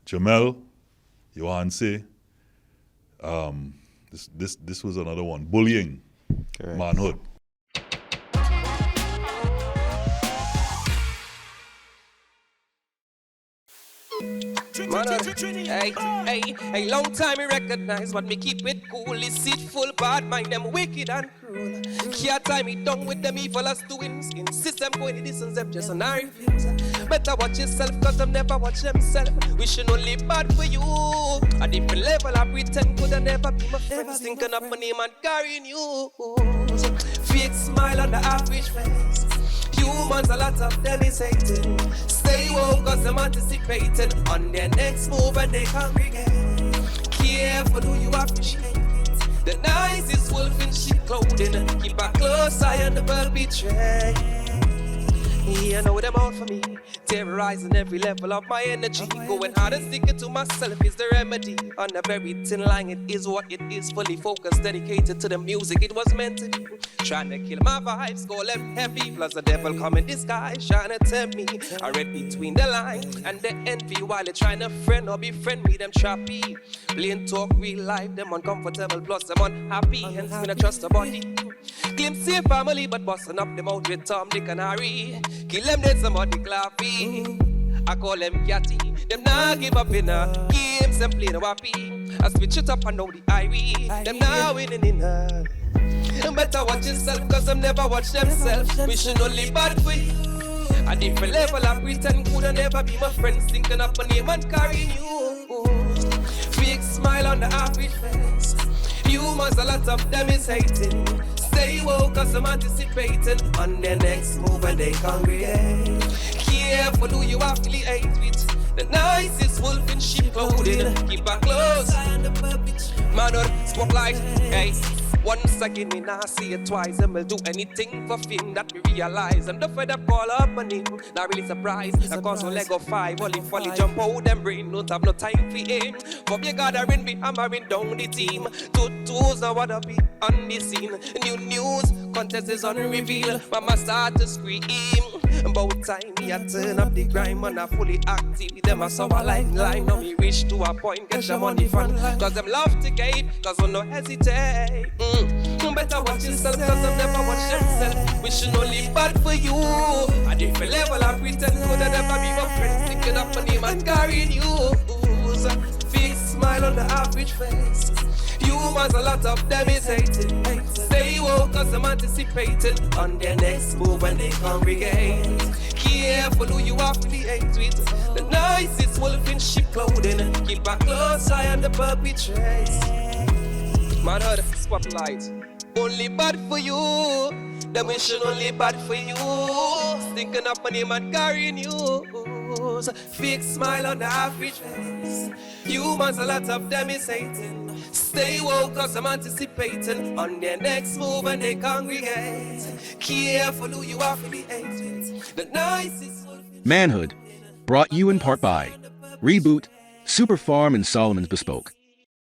Jamel, Johanse, This was another one. Bullying. Correct. Manhood. Hey, long time me recognize, but me keep it cool. Deceitful, bad mind, them wicked and cruel. Can't tie me down with them evil as doings. Insist them going to distance, them just an refuse. Better watch yourself, cause them never watch themselves. Wishing only bad for you. A different level, I pretend could I never be my friends. Thinking of my name and carrying you. Fake smile on the average face. Humans, a lot of them is hating. Stay woke cause them anticipating on their next move and they congregate. Careful who you appreciate. The nicest wolf in sheep clothing. Keep a close eye on the bird betray. Yeah, I know them out for me. Terrorizing every level of my energy. Going hard and sticking to myself is the remedy. On a very thin line, it is what it is. Fully focused, dedicated to the music it was meant to be. Trying to kill my vibes, go left heavy. Plus the devil come in disguise, trying to tempt me. I read between the lines and the envy. While they're trying to friend or befriend me, them trappy. Plain talk, real life, them uncomfortable. Plus them unhappy, hence me not trust the body. Claim safe family, but busting up them out with Tom, Dick and Harry. Kill them dead, somebody clappy. I call them catty. Them not give up in a games, them play no happy. I switch it up and know the Irie. Them not winning in her. Better watch yourself, cause them never watch themselves. Wishing only bad for you. A different level, I pretend could never be my friends. Thinking up my name and carrying you. Fake smile on the average face. Humans, a lot of them is hating. Stay woke cause I'm anticipating on their next move and they congregate. Careful who you affiliate with. The nicest wolf in sheep clothing. Keep her close. Manhood spotlight. Hey. Once again, me nah see it twice. And will do anything for fame that we realize. I'm the fed up call up my name. Not really surprised. I cause no Lego 5. Only jump out them brain. Don't have no time for aim. For me, gathering me hammering down the team. Two now wanna be on the scene. New news, contest is on reveal. Mama start to scream. About time me I turn up the grind. Man I fully active. Them a sour like line. Now me reach to a point. Get your money fun. Cause them love to gate. Cause I no hesitate. Better watch yourself, cause I've never watched themselves. We should only bad for you. And if a level I pretend could I never be my friend. Sticking up my name and carrying you. Big smile on the average face. Humans, a lot of them is hating. Stay woke cause I'm anticipating on their next move when they congregate. Careful who you affiliate with. The nicest wolf in sheep clothing. Keep a close eye on the perpetrates. Manhood spotlight. Only bad for you. The mission only bad for you. Stinking up my name and carrying you. Fake smile on the average face. Humans, a lot of them is hating. Stay woke cause I'm anticipating on their next move and they congregate. Careful who you affiliate with. The nicest. Manhood, brought you in part by Reboot, Super Farm and Solomon's Bespoke.